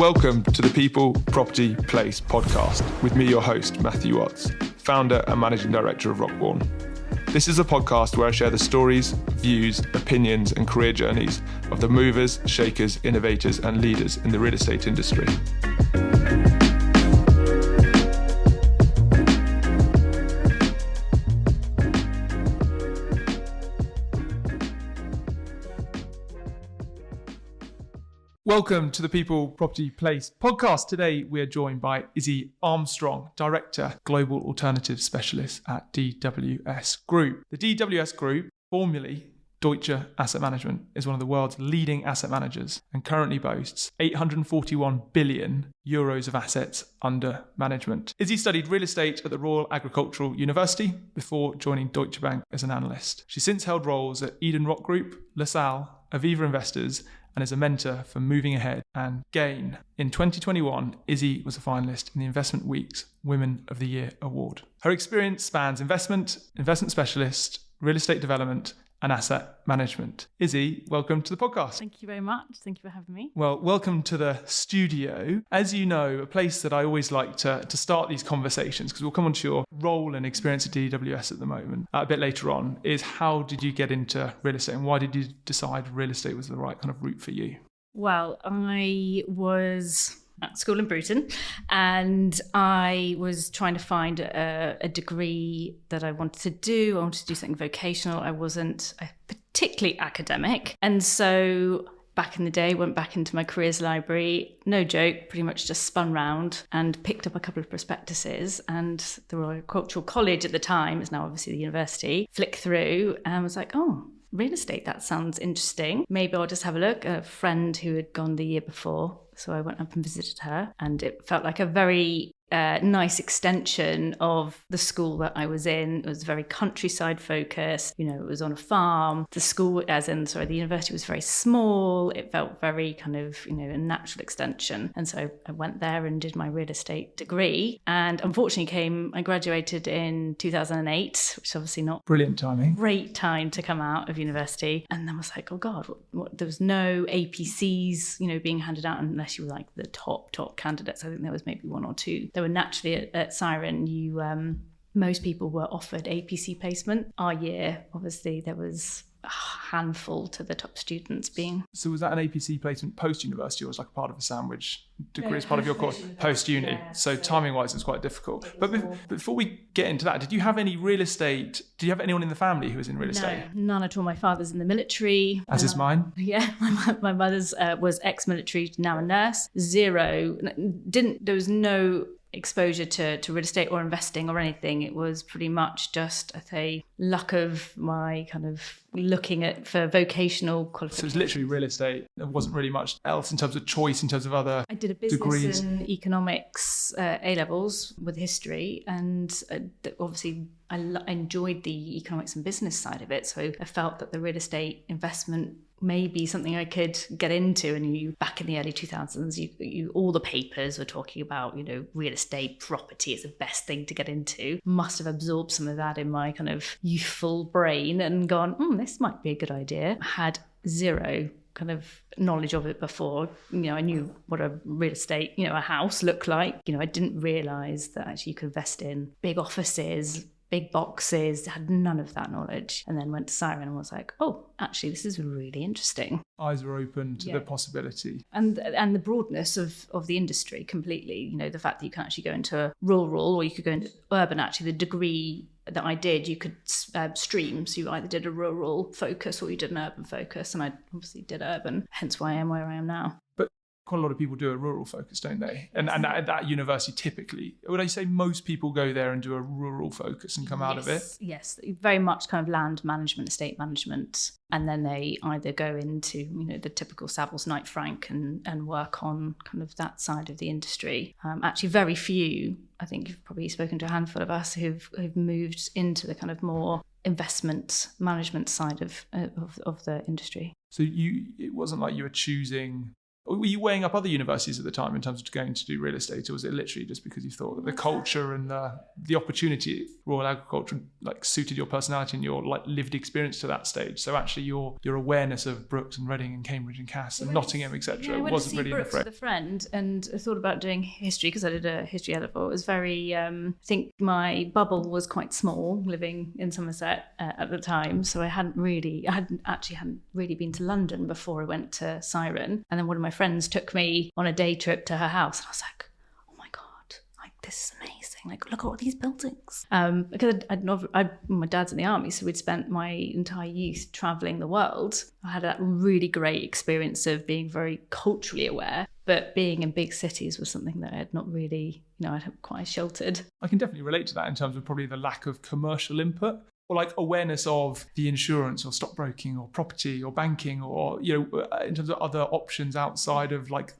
Welcome to the People, Property, Place podcast with me, your host, Matthew Watts, founder and managing director of Rockbourne. This is a podcast where I share the stories, views, opinions and career journeys of the movers, shakers, innovators and leaders in the real estate industry. Welcome to the People, Property, Place podcast. Today we are joined by Issie Armstrong, Director, Global Alternatives Specialist at DWS Group. The DWS Group, formerly Deutsche Asset Management, is one of the world's leading asset managers and currently boasts 841 billion euros of assets under management. Issie studied real estate at the Royal Agricultural University before joining Deutsche Bank as an analyst. She's since held roles at Eden Rock Group, LaSalle, Aviva Investors, and is a mentor for Moving Ahead and Gain. In 2021, Issie was a finalist in the Investment Week's Women of the Year Award. Her experience spans investment specialist, real estate development, and asset management. Issie, welcome to the podcast. Thank you very much. Thank you for having me. Well, welcome to the studio. As you know, a place that I always like to start these conversations, because we'll come on to your role and experience at DWS at the moment, a bit later on, is how did you get into real estate and why did you decide real estate was the right kind of route for you? Well, I was at school in Bruton and I was trying to find a degree that I wanted to do. I wanted to do something vocational. I wasn't particularly academic. And so back in the day, went back into my careers library, no joke, pretty much just spun round and picked up a couple of prospectuses, and the Royal Agricultural College at the time, is now obviously the university, flicked through and was like, oh, real estate, that sounds interesting. Maybe I'll just have a look. A friend who had gone the year before, so I went up and visited her, and it felt like a very nice extension of the school that I was in. It was very countryside focused. You know, it was on a farm. The school, the university was very small. It felt very kind of, a natural extension. And so I went there and did my real estate degree. And unfortunately I graduated in 2008, which is obviously not Brilliant timing. Great time to come out of university. And then I was like, oh God, what? There was no APCs, being handed out unless you were like the top candidates. I think there was maybe one or two. There were naturally at Siren, most people were offered APC placement. Our year, obviously, there was a handful to the top students being. So was that an APC placement post-university or was it like a part of a sandwich degree as part of your course? Post-uni. Yeah, so timing-wise, it's quite difficult. But before we get into that, did you have any real estate? Did you have anyone in the family who was in real estate? No, none at all. My father's in the military. As is mine. Yeah, my mother's was ex-military, now a nurse. There was no exposure to real estate or investing or anything. It was pretty much just, I'd say, luck of my kind of looking at for vocational qualifications. So it was literally real estate. There wasn't really much else in terms of choice, in terms of other I did a business degrees. In economics A-levels with history, and obviously I enjoyed the economics and business side of it. So I felt that the real estate investment may be something I could get into. And back in the early 2000s, all the papers were talking about, real estate property is the best thing to get into. Must have absorbed some of that in my kind of youthful brain and gone, this might be a good idea. I had zero kind of knowledge of it before. I knew what a real estate, a house looked like. I didn't realise that actually you could invest in big offices, big boxes, had none of that knowledge. And then went to Siren and was like, oh, actually, this is really interesting. Eyes were open to the possibility. And the broadness of the industry completely. The fact that you can actually go into rural or you could go into urban. Actually, the degree that I did, you could stream. So you either did a rural focus or you did an urban focus. And I obviously did urban, hence why I am where I am now. But quite a lot of people do a rural focus, don't they? And at that university, typically, would I say most people go there and do a rural focus and come out of it? Yes, very much kind of land management, estate management. And then they either go into, the typical Savills Knight Frank and work on kind of that side of the industry. Actually, very few, I think you've probably spoken to a handful of us who've moved into the kind of more investment management side of the industry. So it wasn't like you were choosing Were you weighing up other universities at the time in terms of going to do real estate, or was it literally just because you thought that the culture and the opportunity, Royal Agriculture, like suited your personality and your like lived experience to that stage? So actually your awareness of Brooks and Reading and Cambridge and Cass and Nottingham, etc., wasn't really in the fray. With a friend, and I thought about doing history because I did a history A-level. It was very, I think my bubble was quite small living in Somerset at the time. So I hadn't really been to London before I went to Siren. And then one of my friends took me on a day trip to her house, and I was like, oh my God, like this is amazing. Like, look at all these buildings. Because my dad's in the army, so we'd spent my entire youth traveling the world. I had that really great experience of being very culturally aware, but being in big cities was something that I had not really, I'd quite sheltered. I can definitely relate to that in terms of probably the lack of commercial input, or like awareness of the insurance or stockbroking or property or banking, or, in terms of other options outside of like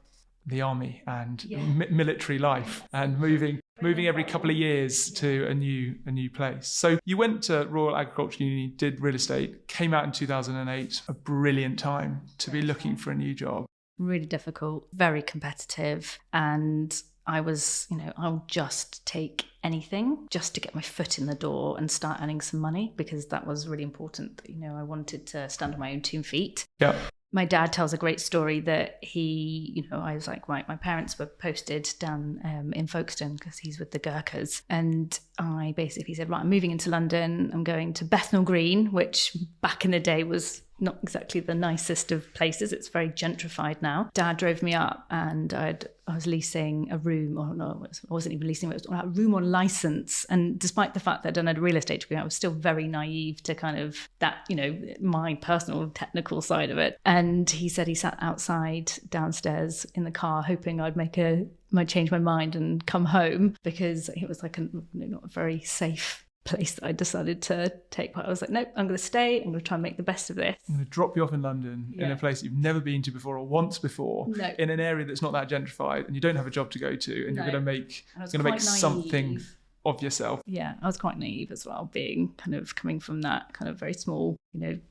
the army and military life and moving every couple of years to a new place. So you went to Royal Agricultural Uni, did real estate, came out in 2008, a brilliant time to be looking for a new job. Really difficult, very competitive, and I was, I'll just take anything just to get my foot in the door and start earning some money, because that was really important. I wanted to stand on my own 2 feet. Yeah. My dad tells a great story that he, I was like, right, my parents were posted down in Folkestone because he's with the Gurkhas. And I basically said, right, I'm moving into London. I'm going to Bethnal Green, which back in the day was not exactly the nicest of places. It's very gentrified now. Dad drove me up, and I was leasing a room, or no, I wasn't even leasing, it was a room on license. And despite the fact that I'd done a real estate degree, I was still very naive to kind of that, my personal technical side of it. And he said he sat outside downstairs in the car hoping might change my mind and come home, because it was like not a very safe place that I decided to take part. I was like, nope, I'm going to stay. I'm going to try and make the best of this. I'm going to drop you off in London in a place you've never been to before or once before, in an area that's not that gentrified, and you don't have a job to go to, and you're going to make something of yourself. Yeah, I was quite naive as well, being kind of coming from that kind of very small,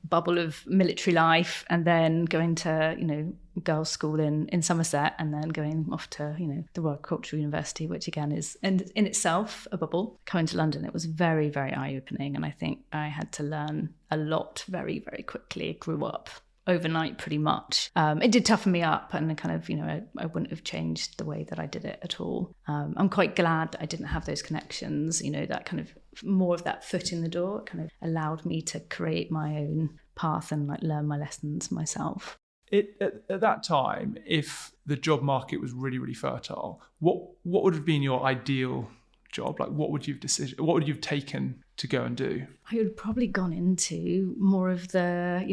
bubble of military life, and then going to, girls' school in Somerset, and then going off to, the Royal Cultural University, which again is in itself a bubble. Coming to London, it was very, very eye-opening, and I think I had to learn a lot very, very quickly. I grew up overnight pretty much. It did toughen me up, and kind of, I wouldn't have changed the way that I did it at all. I'm quite glad that I didn't have those connections, that kind of more of that foot in the door. It kind of allowed me to create my own path and like learn my lessons myself. At that time, if the job market was really, really fertile, what would have been your ideal job? Like, what would you have taken to go and do? I would have probably gone into more of the,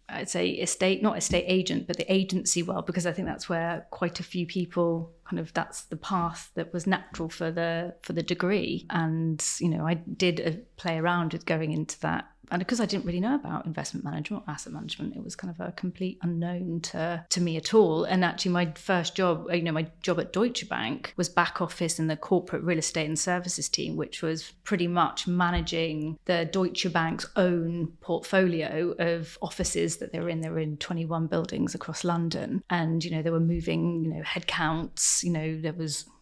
I'd say not estate agent, but the agency world, because I think that's where quite a few people that's the path that was natural for the degree. And, I did play around with going into that. And because I didn't really know about investment management or asset management, it was kind of a complete unknown to me at all. And actually my first job, my job at Deutsche Bank was back office in the corporate real estate and services team, which was pretty much managing the Deutsche Bank's own portfolio of offices that they were in. They were in 21 buildings across London. And, they were moving, headcounts,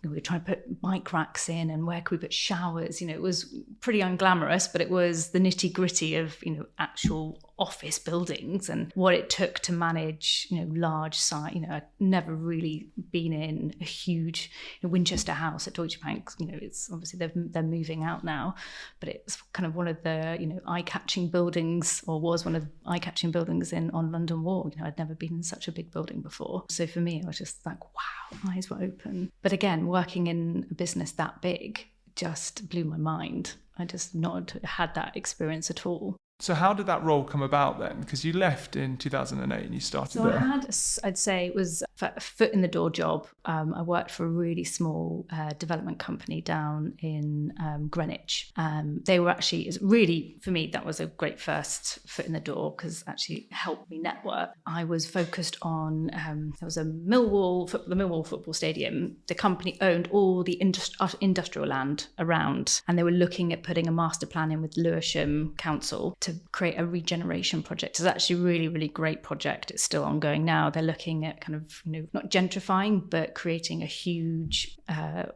we were trying to put bike racks in, and where could we put showers? It was pretty unglamorous, but it was the nitty gritty of, actual office buildings and what it took to manage, large site. I'd never really been in a huge Winchester House at Deutsche Bank. It's obviously they're moving out now, but it's kind of one of the, eye-catching buildings, or was one of the eye-catching buildings on London Wall. I'd never been in such a big building before. So for me, I was just like, wow, eyes were open. But again, working in a business that big just blew my mind. I just not had that experience at all. So how did that role come about then? Because you left in 2008 and you started there. I had, I'd say it was a foot in the door job. I worked for a really small development company down in Greenwich. They were actually, really, for me, that was a great first foot in the door, because actually it helped me network. I was focused on, there was the Millwall football stadium. The company owned all the industrial land around, and they were looking at putting a master plan in with Lewisham Council to create a regeneration project. It's actually a really, really great project. It's still ongoing now. They're looking at kind of, not gentrifying, but creating a huge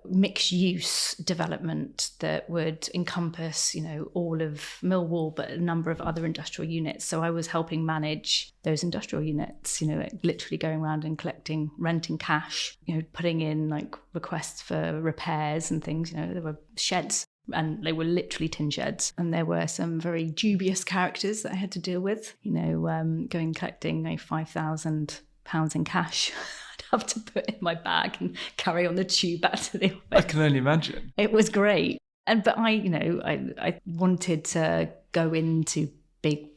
mixed use development that would encompass, all of Millwall, but a number of other industrial units. So I was helping manage those industrial units, literally going around and collecting rent in cash, putting in like requests for repairs and things. There were sheds, and they were literally tin sheds. And there were some very dubious characters that I had to deal with, going collecting £5,000 in cash. I'd have to put in my bag and carry on the tube back to the office. I can only imagine. It was great. But I wanted to go into big,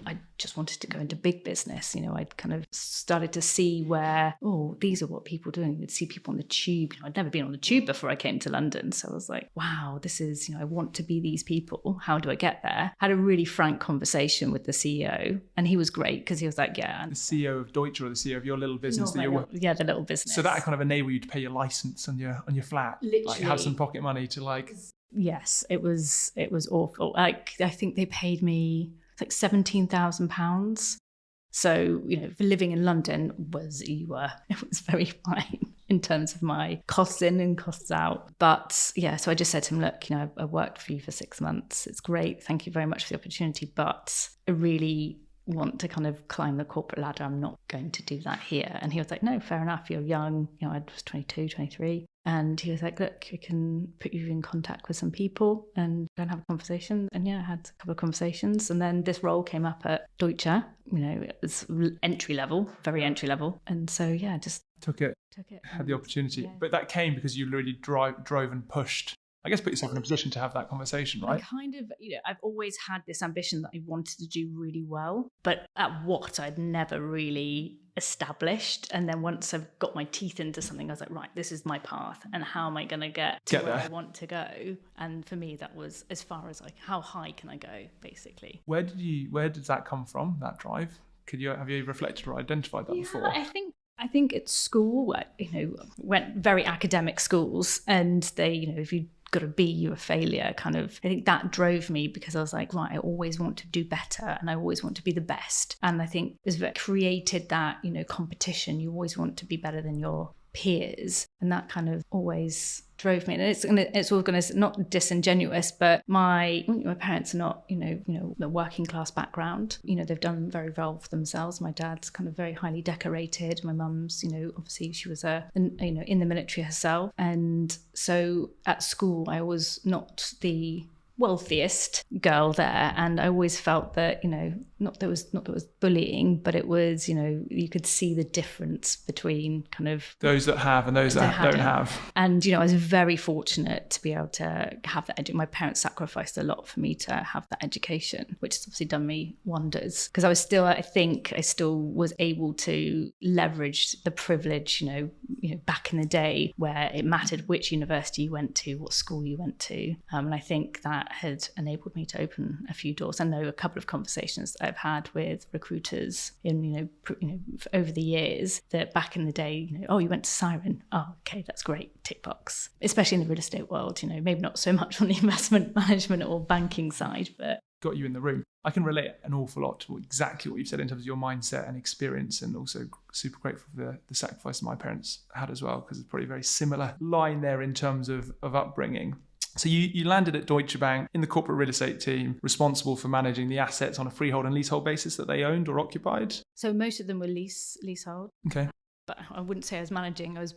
I just wanted to go into big business. I'd kind of started to see where, these are what people do. You'd see people on the tube. I'd never been on the tube before I came to London. So I was like, wow, this is, I want to be these people. How do I get there? Had a really frank conversation with the CEO, and he was great because he was like, yeah. The CEO of Deutsche, or the CEO of your little business that you're Yeah, the little business. So that kind of enabled you to pay your license on your flat. Literally. Like have some pocket money to like. Yes, it was awful. Like I think they paid me like £17,000. So, for living in London it was very fine in terms of my costs in and costs out. But yeah, so I just said to him, look, I worked for you for 6 months. It's great. Thank you very much for the opportunity. But I really want to kind of climb the corporate ladder. I'm not going to do that here. And he was like, no, fair enough. You're young. I was 22, 23. And he was like, look, we can put you in contact with some people and go and have a conversation. And yeah, I had a couple of conversations. And then this role came up at Deutsche. It was entry level, very entry level. And so, yeah, just took it, had the opportunity. Yeah. But that came because you really drove and pushed. I guess put yourself in a position to have that conversation, right? I kind of, I've always had this ambition that I wanted to do really well, but at what I'd never really established. And then once I've got my teeth into something, I was like, right, this is my path. And how am I going to get where I want to go? And for me, that was as far as like, how high can I go, basically? Where did that come from, that drive? Have you reflected or identified that before? I think at school, went very academic schools, and they, if you got a B, you're a failure kind of. I think that drove me because I was like, right, I always want to do better and I always want to be the best. And I think it created that, competition. You always want to be better than your peers, and that kind of always drove me. And it's all going to not disingenuous, but my parents are not the working class background. They've done very well for themselves. My dad's kind of very highly decorated. My mum's obviously she was in the military herself, and so at school I was not the wealthiest girl there, and I always felt that not that it was bullying, but it was you could see the difference between kind of those that have and those that don't have. And I was very fortunate to be able to have that. My parents sacrificed a lot for me to have that education, which has obviously done me wonders, because I still was able to leverage the privilege back in the day where it mattered which university you went to, what school you went to, and I think that had enabled me to open a few doors. I know a couple of conversations that I've had with recruiters in over the years that back in the day, you went to Siren, okay, that's great, tick box. Especially in the real estate world, maybe not so much on the investment management or banking side, but got you in the room. I can relate an awful lot to exactly what you've said in terms of your mindset and experience, and also super grateful for the sacrifice my parents had as well, because it's probably a very similar line there in terms of upbringing. So you landed at Deutsche Bank in the corporate real estate team, responsible for managing the assets on a freehold and leasehold basis that they owned or occupied? So most of them were leasehold. Okay. But I wouldn't say I was managing. I was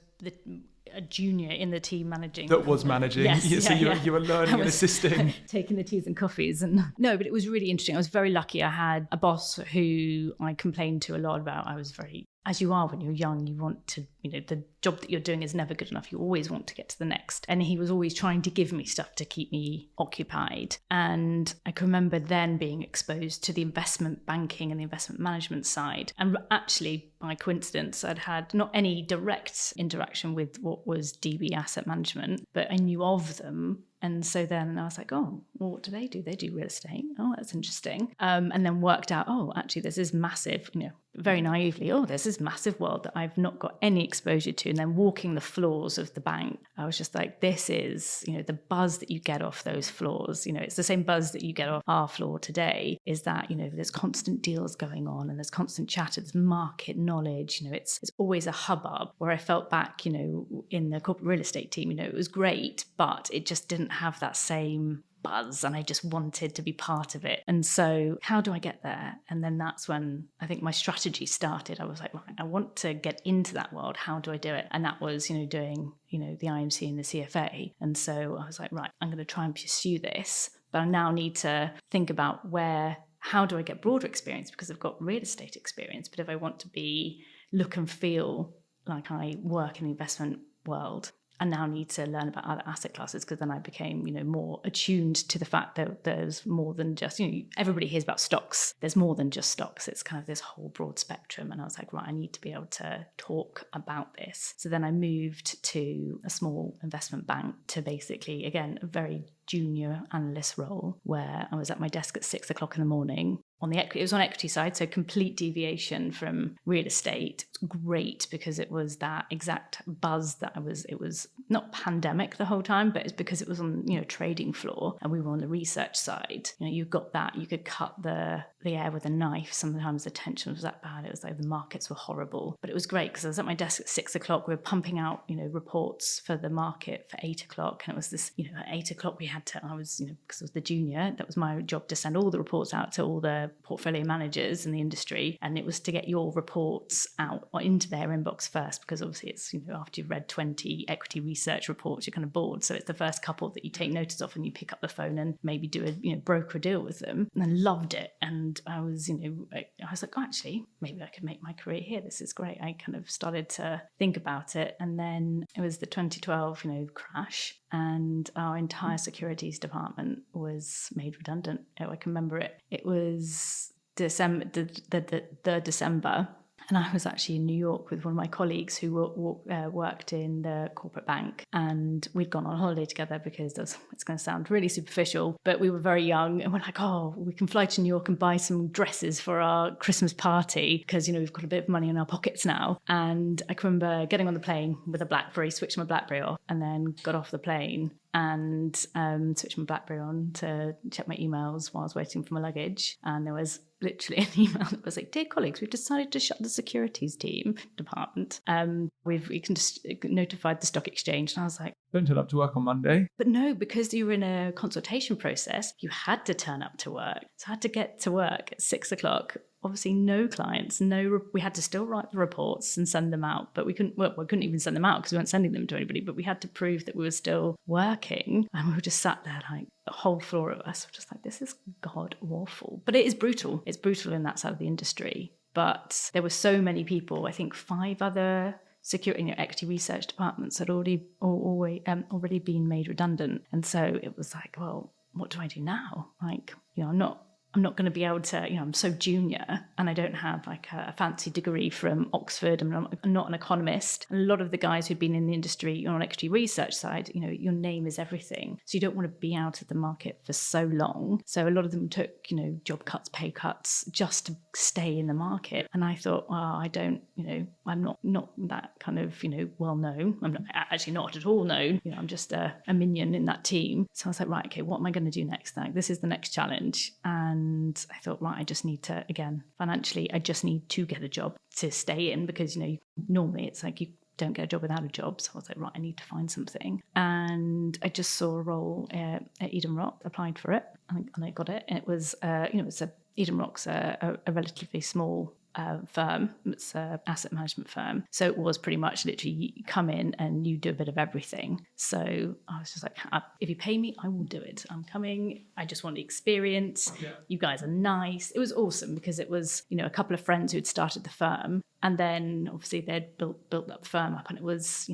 a junior in the team managing. That was managing. Yes, you were learning and assisting. Taking the teas and coffees. No, but it was really interesting. I was very lucky. I had a boss who I complained to a lot about. I was very, as you are when you're young, you want to, the job that you're doing is never good enough. You always want to get to the next. And he was always trying to give me stuff to keep me occupied. And I can remember then being exposed to the investment banking and the investment management side. And actually, by coincidence, I'd had not any direct interaction with what was DWS Asset Management, but I knew of them. And so then I was like, what do? They do real estate. Oh, that's interesting. And then worked out, actually, there's this massive, very naively, oh, there's this massive world that I've not got any exposure to. And then walking the floors of the bank, I was just like, this is, the buzz that you get off those floors. It's the same buzz that you get off our floor today, is that, there's constant deals going on and there's constant chatter, there's market knowledge, it's always a hubbub. Where I felt back, in the corporate real estate team, it was great, but it just didn't have that same buzz, and I just wanted to be part of it. And so how do I get there? And then that's when I think my strategy started. I was like, right, I want to get into that world. How do I do it? And that was, doing, the IMC and the CFA. And so I was like, right, I'm going to try and pursue this, but I now need to think about how do I get broader experience, because I've got real estate experience. But if I want to look and feel like I work in the investment world, I now need to learn about other asset classes, because then I became, more attuned to the fact that there's more than just, everybody hears about stocks. There's more than just stocks. It's kind of this whole broad spectrum. And I was like, right, I need to be able to talk about this. So then I moved to a small investment bank to basically, again, a very junior analyst role, where I was at my desk at 6 o'clock in the morning. It was on equity side, so complete deviation from real estate. It was great because it was that exact buzz that it was not pandemic the whole time, but it's because it was on, trading floor and we were on the research side. You got that, you could cut the air with a knife. Sometimes the tension was that bad. It was like the markets were horrible, but it was great because I was at my desk at 6 o'clock. We were pumping out, reports for the market for 8 o'clock. And it was this, at 8 o'clock because I was the junior, that was my job to send all the reports out to all the portfolio managers in the industry, and it was to get your reports out or into their inbox first, because obviously it's after you've read 20 equity research reports, you're kind of bored. So it's the first couple that you take notice of, and you pick up the phone and maybe do a broker deal with them. And I loved it, and I was like, oh, actually maybe I could make my career here. This is great. I kind of started to think about it, and then it was the 2012 crash, and our entire securities department was made redundant. I can remember it. It was December, the December, and I was actually in New York with one of my colleagues who worked in the corporate bank, and we'd gone on holiday together because it's going to sound really superficial, but we were very young, and we're like, oh, we can fly to New York and buy some dresses for our Christmas party because, we've got a bit of money in our pockets now. And I can remember getting on the plane with a BlackBerry, switched my BlackBerry off, and then got off the plane and switched my BlackBerry on to check my emails while I was waiting for my luggage. And there was literally an email that was like, dear colleagues, we've decided to shut the securities team department. We can just notified the stock exchange. And I was like, don't turn up to work on Monday. But no, because you were in a consultation process, you had to turn up to work. So I had to get to work at 6 o'clock. Obviously no clients, we had to still write the reports and send them out, but we couldn't even send them out because we weren't sending them to anybody, but we had to prove that we were still working. And we were just sat there like the whole floor of us were just like, this is god awful. But it is brutal. It's brutal in that side of the industry. But there were so many people, I think 5 other security equity research departments had already been made redundant. And so it was like, well, what do I do now? Like, I'm not going to be able to, I'm so junior and I don't have like a fancy degree from Oxford. I'm not an economist. And a lot of the guys who've been in the industry on equity research side, your name is everything. So you don't want to be out of the market for so long. So a lot of them took, job cuts, pay cuts just to stay in the market. And I thought, well, I don't, I'm not that kind of, well known. I'm not, actually not at all known. I'm just a minion in that team. So I was like, right, okay, what am I going to do next? Like, this is the next challenge. And I thought, right, I just need to, again, financially, I just need to get a job to stay in because, normally it's like you don't get a job without a job. So I was like, right, I need to find something. And I just saw a role at Eden Rock, applied for it, and I got it. And it was, Eden Rock's a relatively small firm. It's an asset management firm. So it was pretty much literally you come in and you do a bit of everything. So I was just like, if you pay me, I will do it. I'm coming. I just want the experience. Yeah. You guys are nice. It was awesome because it was, a couple of friends who had started the firm. And then obviously they'd built that firm up. And it was,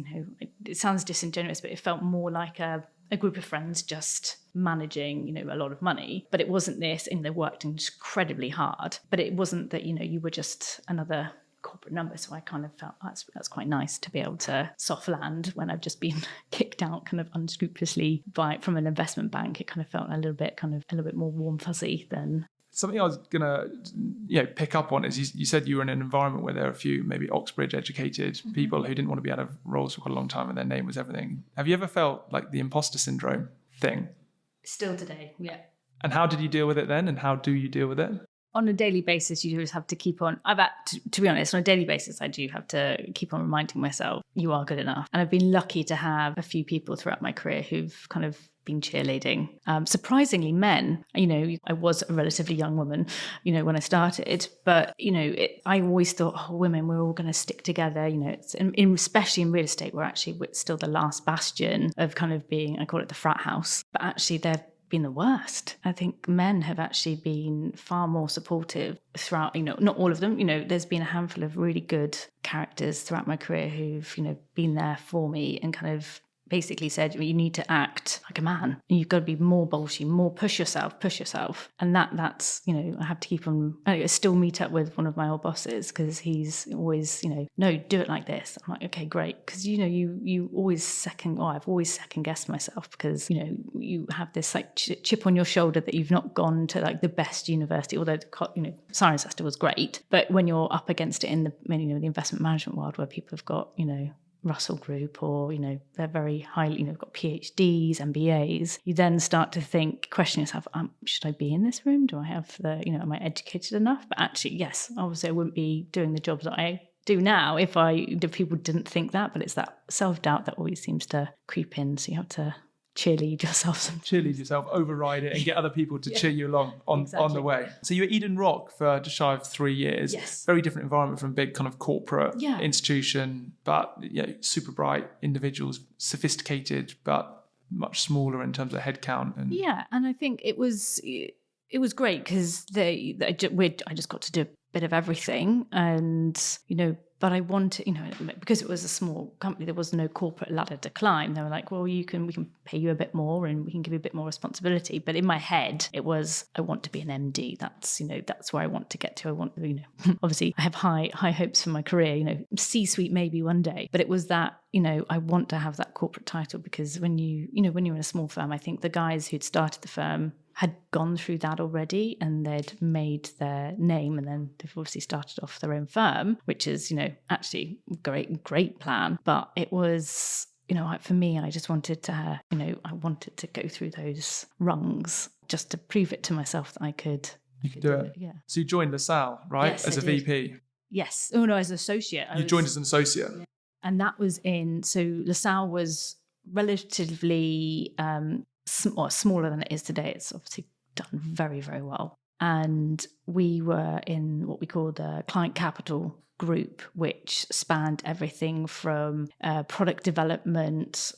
it sounds disingenuous, but it felt more like a group of friends just managing, a lot of money. But it wasn't this, and they worked incredibly hard. But it wasn't that, you were just another corporate number. So I kind of felt that's quite nice to be able to soft land when I've just been kicked out kind of unscrupulously from an investment bank. It kind of felt a little bit more warm fuzzy than. something I was going to pick up on is you said you were in an environment where there are a few maybe Oxbridge educated people who didn't want to be out of roles for quite a long time and their name was everything. Have you ever felt like the imposter syndrome thing? Still today, yeah. And how did you deal with it then? And how do you deal with it? On a daily basis, you just have to keep on. To be honest, on a daily basis, I do have to keep on reminding myself, you are good enough. And I've been lucky to have a few people throughout my career who've kind of been cheerleading. Surprisingly, men. I was a relatively young woman, when I started. But, I always thought, women, we're all going to stick together. Especially in real estate, we're still the last bastion of kind of being, I call it the frat house. But actually, they've been the worst. I think men have actually been far more supportive throughout, not all of them, there's been a handful of really good characters throughout my career who've, been there for me and kind of basically said, you need to act like a man. You've got to be more bolshy, more push yourself. And that's, I have to keep on, I still meet up with one of my old bosses because he's always, no, do it like this. I'm like, okay, great. Because, you always I've always second guessed myself because, you have this like chip on your shoulder that you've not gone to like the best university, although, Cirencester was great. But when you're up against it in the investment management world where people have got, Russell Group or, they're very highly, got PhDs, MBAs, you then start to question yourself, should I be in this room? Do I have am I educated enough? But actually, yes, obviously I wouldn't be doing the jobs that I do now if people didn't think that, but it's that self-doubt that always seems to creep in. So you have to cheerlead yourself, override it and get other people to cheer you along on the way. So you were at Eden Rock for just shy of 3 years. Yes. Very different environment from a big kind of corporate institution, but super bright individuals, sophisticated, but much smaller in terms of headcount. And I think it was great because I just got to do a bit of everything and, but I wanted, because it was a small company, there was no corporate ladder to climb. They were like, well, we can pay you a bit more and we can give you a bit more responsibility. But in my head, it was, I want to be an MD. That's where I want to get to. I want, obviously I have high hopes for my career, C-suite maybe one day. But it was that, I want to have that corporate title because when you're in a small firm, I think the guys who'd started the firm had gone through that already and they'd made their name and then they've obviously started off their own firm, which is, actually great plan. But it was, for me, I just wanted to, I wanted to go through those rungs just to prove it to myself that I could. You could do it. Yeah. So you joined LaSalle, right? Yes, as a VP. Yes. Oh no, as an associate. You joined as an associate. Yeah. And that was so LaSalle was relatively smaller than it is today. It's obviously done very, very well. And we were in what we call the client capital group, which spanned everything from product development,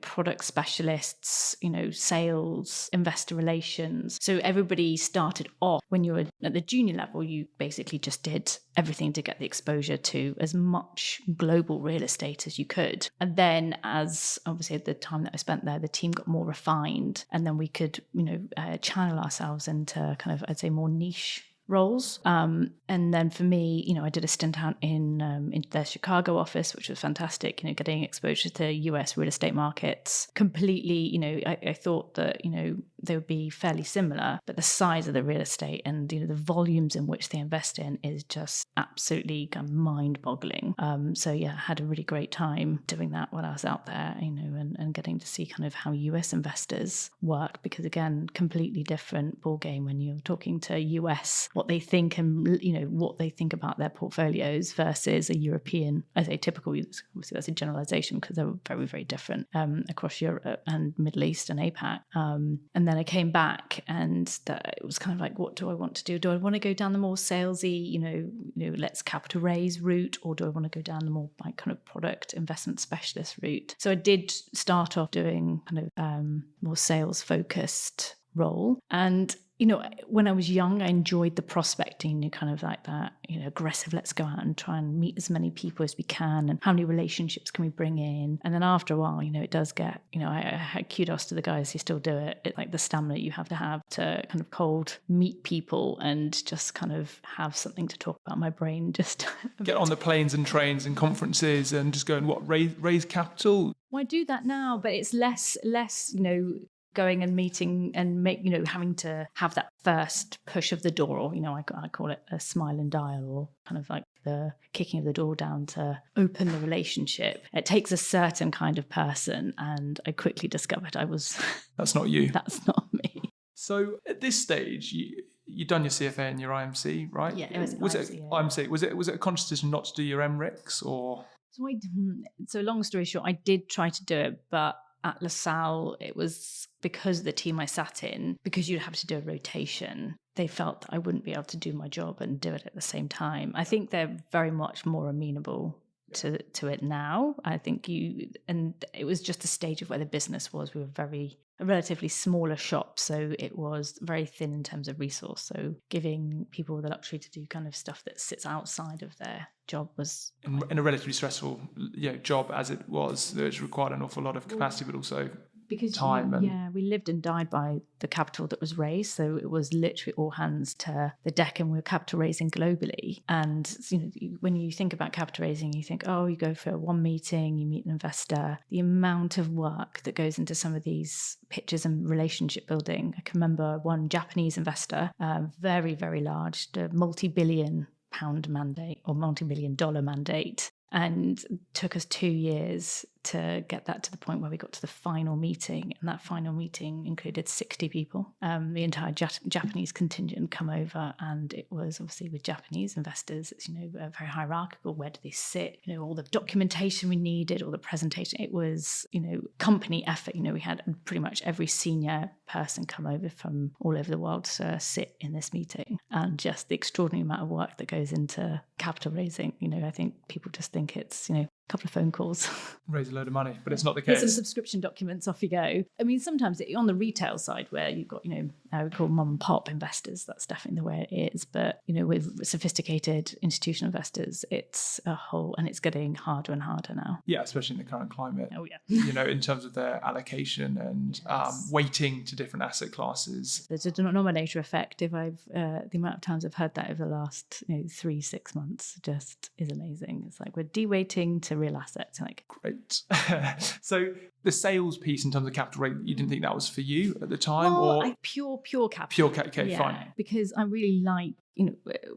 product specialists, sales, investor relations. So everybody started off when you were at the junior level, you basically just did everything to get the exposure to as much global real estate as you could. And then as obviously at the time that I spent there, the team got more refined and then we could, channel ourselves into kind of, I'd say, more niche roles. And then for me, I did a stint out in their Chicago office, which was fantastic, getting exposure to US real estate markets. Completely, I thought that, they would be fairly similar, but the size of the real estate and, the volumes in which they invest in is just absolutely kind of mind-boggling. So yeah, I had a really great time doing that when I was out there, and getting to see kind of how US investors work, because again, completely different ballgame when you're talking to US, what they think and, what they think about their portfolios versus a European, I say typical, obviously that's a generalization because they're very, very different across Europe and Middle East and APAC. And then I came back and it was kind of like, what do I want to do? Do I want to go down the more salesy, let's capital raise route, or do I want to go down the more like kind of product investment specialist route? So I did start off doing kind of more sales focused role. And when I was young, I enjoyed the prospecting, kind of like that, aggressive, let's go out and try and meet as many people as we can and how many relationships can we bring in. And then after a while, it does get, I had kudos to the guys who still do it. It's like the stamina you have to kind of cold meet people and just kind of have something to talk about. My brain just... Get on the planes and trains and conferences and just go and raise capital? Well, I do that now, but it's less, going and meeting and having to have that first push of the door, or I call it a smile and dial, or kind of like the kicking of the door down to open the relationship. It takes a certain kind of person, and I quickly discovered That's not you. That's not me. So at this stage, you'd done your CFA and your IMC, right? Yeah, it was IMC. Was it a conscious decision not to do your MRICS, or? So long story short, I did try to do it, but at LaSalle, it was because of the team I sat in, because you'd have to do a rotation. They felt I wouldn't be able to do my job and do it at the same time. I think they're very much more amenable to it now. I think and it was just the stage of where the business was. We were a relatively smaller shop, so it was very thin in terms of resource. So giving people the luxury to do kind of stuff that sits outside of their job was in a relatively stressful job as it was. It required an awful lot of capacity, but also because time. We lived and died by the capital that was raised, so it was literally all hands to the deck, and we were capital raising globally. And when you think about capital raising, you think, oh, you go for one meeting, you meet an investor. The amount of work that goes into some of these pitches and relationship building. I can remember one Japanese investor, very, very large, the multi-billion pound mandate or multi-million dollar mandate, and took us 2 years to get that to the point where we got to the final meeting. And that final meeting included 60 people. The entire Japanese contingent come over, and it was obviously with Japanese investors. It's very hierarchical. Where do they sit? All the documentation we needed, all the presentation. It was company effort. We had pretty much every senior person come over from all over the world to sit in this meeting, and just the extraordinary amount of work that goes into capital raising. I think people just think it's couple of phone calls. Raise a load of money, but it's not the case. Here's some subscription documents, off you go. I mean, sometimes on the retail side where you've got, I would call mum and pop investors, that's definitely the way it is. But, with sophisticated institutional investors, it's a whole, and it's getting harder and harder now. Yeah, especially in the current climate. Oh, yeah. In terms of their allocation and weighting to different asset classes. There's a denominator effect. If the amount of times I've heard that over the last 3-6 months just is amazing. It's like we're de-weighting to real assets. Great. So the sales piece in terms of capital rate, you didn't think that was for you at the time? Pure capital. Pure capital, okay, yeah, fine. Because I really like,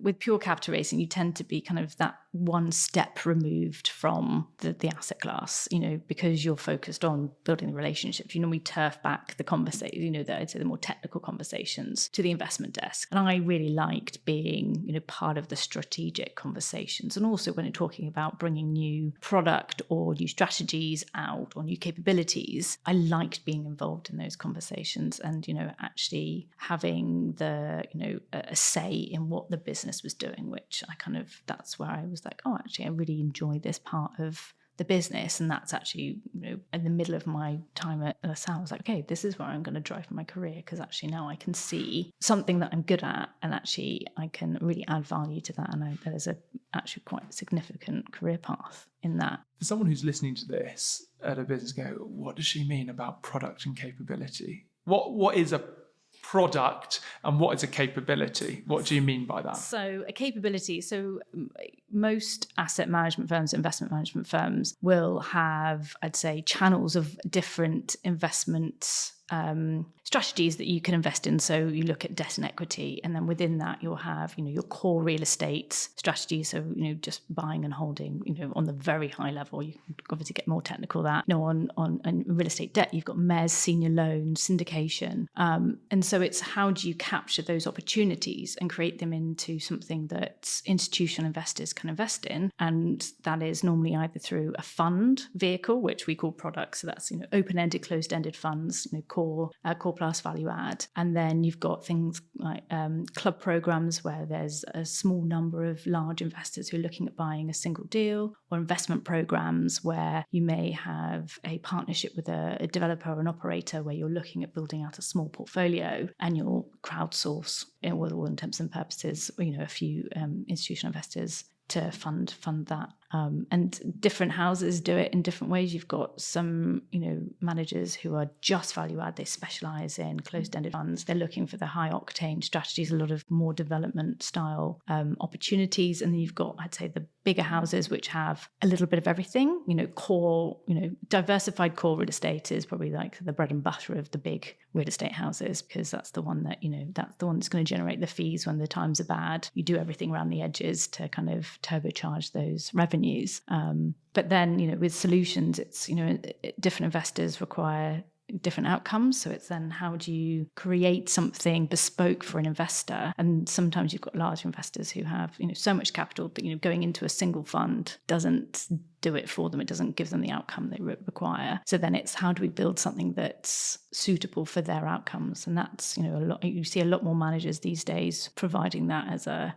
with pure capital raising, you tend to be kind of that one step removed from the asset class, because you're focused on building the relationships. We turf back the conversation, I'd say the more technical conversations to the investment desk. And I really liked being, part of the strategic conversations. And also when you're talking about bringing new product or new strategies out or new capabilities, I liked being involved in those conversations and, actually having a say in what the business was doing, which that's where I was like, oh, actually, I really enjoy this part of the business. And that's actually, in the middle of my time at LaSalle, I was like, okay, this is where I'm going to drive my career, because actually now I can see something that I'm good at, and actually I can really add value to that. And there's actually quite significant career path in that. For someone who's listening to this at a business, what does she mean about product and capability? What is a product and what is a capability? What do you mean by that? So a capability, most asset management firms, investment management firms will have, I'd say, channels of different investment strategies that you can invest in. So you look at debt and equity, and then within that you'll have, your core real estate strategy. So, just buying and holding, on the very high level. You can obviously get more technical that. On real estate debt, you've got mezz, senior loans, syndication. And so it's how do you capture those opportunities and create them into something that institutional investors can invest in. And that is normally either through a fund vehicle, which we call products. So that's, open-ended, closed-ended funds, core plus value add. And then you've got things like club programs where there's a small number of large investors who are looking at buying a single deal, or investment programs where you may have a partnership with a developer or an operator where you're looking at building out a small portfolio and you'll crowdsource, with all intents and purposes, a few institutional investors to fund that. And different houses do it in different ways. You've got some, managers who are just value add. They specialize in closed-ended funds. They're looking for the high octane strategies, a lot of more development style opportunities. And then you've got, I'd say, the bigger houses, which have a little bit of everything, core, diversified core real estate is probably like the bread and butter of the big real estate houses, because that's the one that, that's the one that's going to generate the fees when the times are bad. You do everything around the edges to kind of turbocharge those revenues. But then, with solutions, it's, different investors require different outcomes. So it's then how do you create something bespoke for an investor? And sometimes you've got large investors who have, so much capital that, going into a single fund doesn't do it for them. It doesn't give them the outcome they require. So then it's how do we build something that's suitable for their outcomes? And that's, a lot. You see a lot more managers these days providing that as a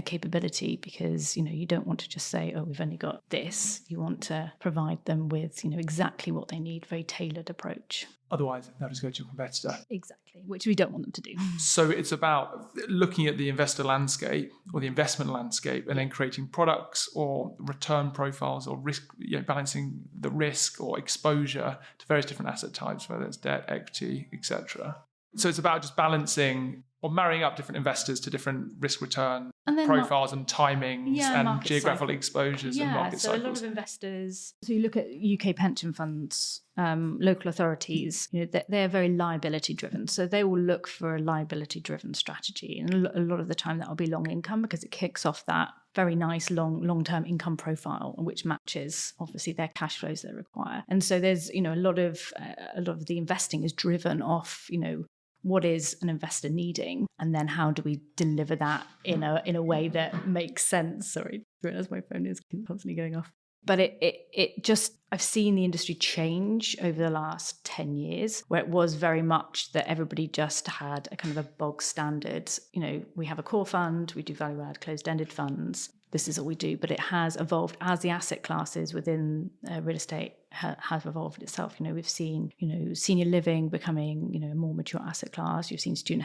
capability, because, you don't want to just say, oh, we've only got this. You want to provide them with, exactly what they need, very tailored approach. Otherwise, they'll just go to your competitor. Exactly, which we don't want them to do. So it's about looking at the investor landscape or the investment landscape and then creating products or return profiles or risk, balancing the risk or exposure to various different asset types, whether it's debt, equity, etc. So it's about just balancing or marrying up different investors to different risk return profiles and timings and geographical exposures and market cycles. A lot of investors, so you look at UK pension funds, local authorities, they're very liability driven. So they will look for a liability driven strategy. And a lot of the time that will be long income, because it kicks off that very nice long-term income profile, which matches obviously their cash flows they require. And so there's, a lot of the investing is driven off, what is an investor needing, and then how do we deliver that in a way that makes sense. Sorry, as my phone is constantly going off. But it just, I've seen the industry change over the last 10 years, where it was very much that everybody just had a kind of a bog standard, we have a core fund, we do value add closed-ended funds, this is all we do. But it has evolved as the asset classes within real estate have evolved itself. We've seen, senior living becoming, a more mature asset class. You've seen student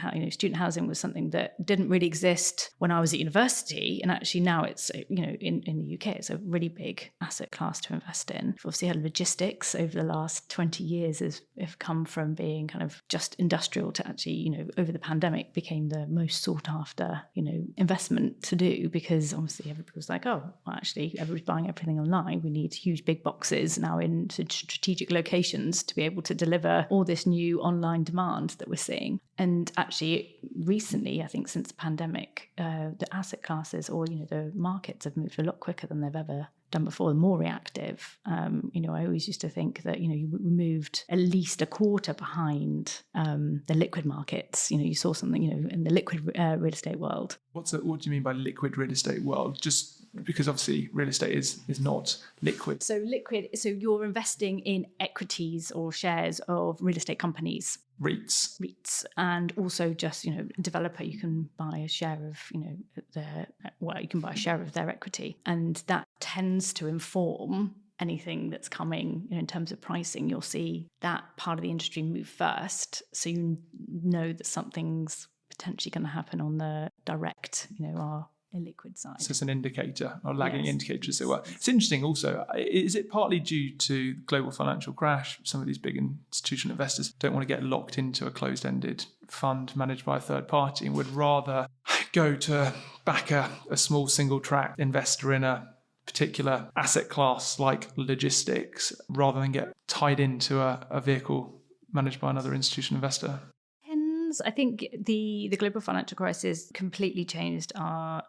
housing was something that didn't really exist when I was at university. And actually now it's, in the UK, it's a really big asset class to invest in. We've obviously had logistics over the last 20 years have come from being kind of just industrial to actually, over the pandemic became the most sought after, investment to do, because obviously everybody was like, oh, well, actually everybody's buying everything online. We need huge big boxes now in strategic locations to be able to deliver all this new online demand that we're seeing. And actually recently, I think since the pandemic, the asset classes or, the markets have moved a lot quicker than they've ever done before, more reactive. I always used to think that, we moved at least a quarter behind the liquid markets. You saw something, in the liquid real estate world. What do you mean by liquid real estate world? Just because obviously real estate is not liquid. So you're investing in equities or shares of real estate companies. REITs, and also just, developer, you can buy a share of, you can buy a share of their equity. And that tends to inform anything that's coming, in terms of pricing. You'll see that part of the industry move first. So you know that something's potentially going to happen on the direct, our illiquid side. So it's an indicator, or lagging indicator, as it were. It's interesting also, is it partly due to the global financial crash? Some of these big institutional investors don't want to get locked into a closed-ended fund managed by a third party and would rather go to back a small single-track investor in a particular asset class like logistics, rather than get tied into a vehicle managed by another institutional investor? I think the global financial crisis completely changed our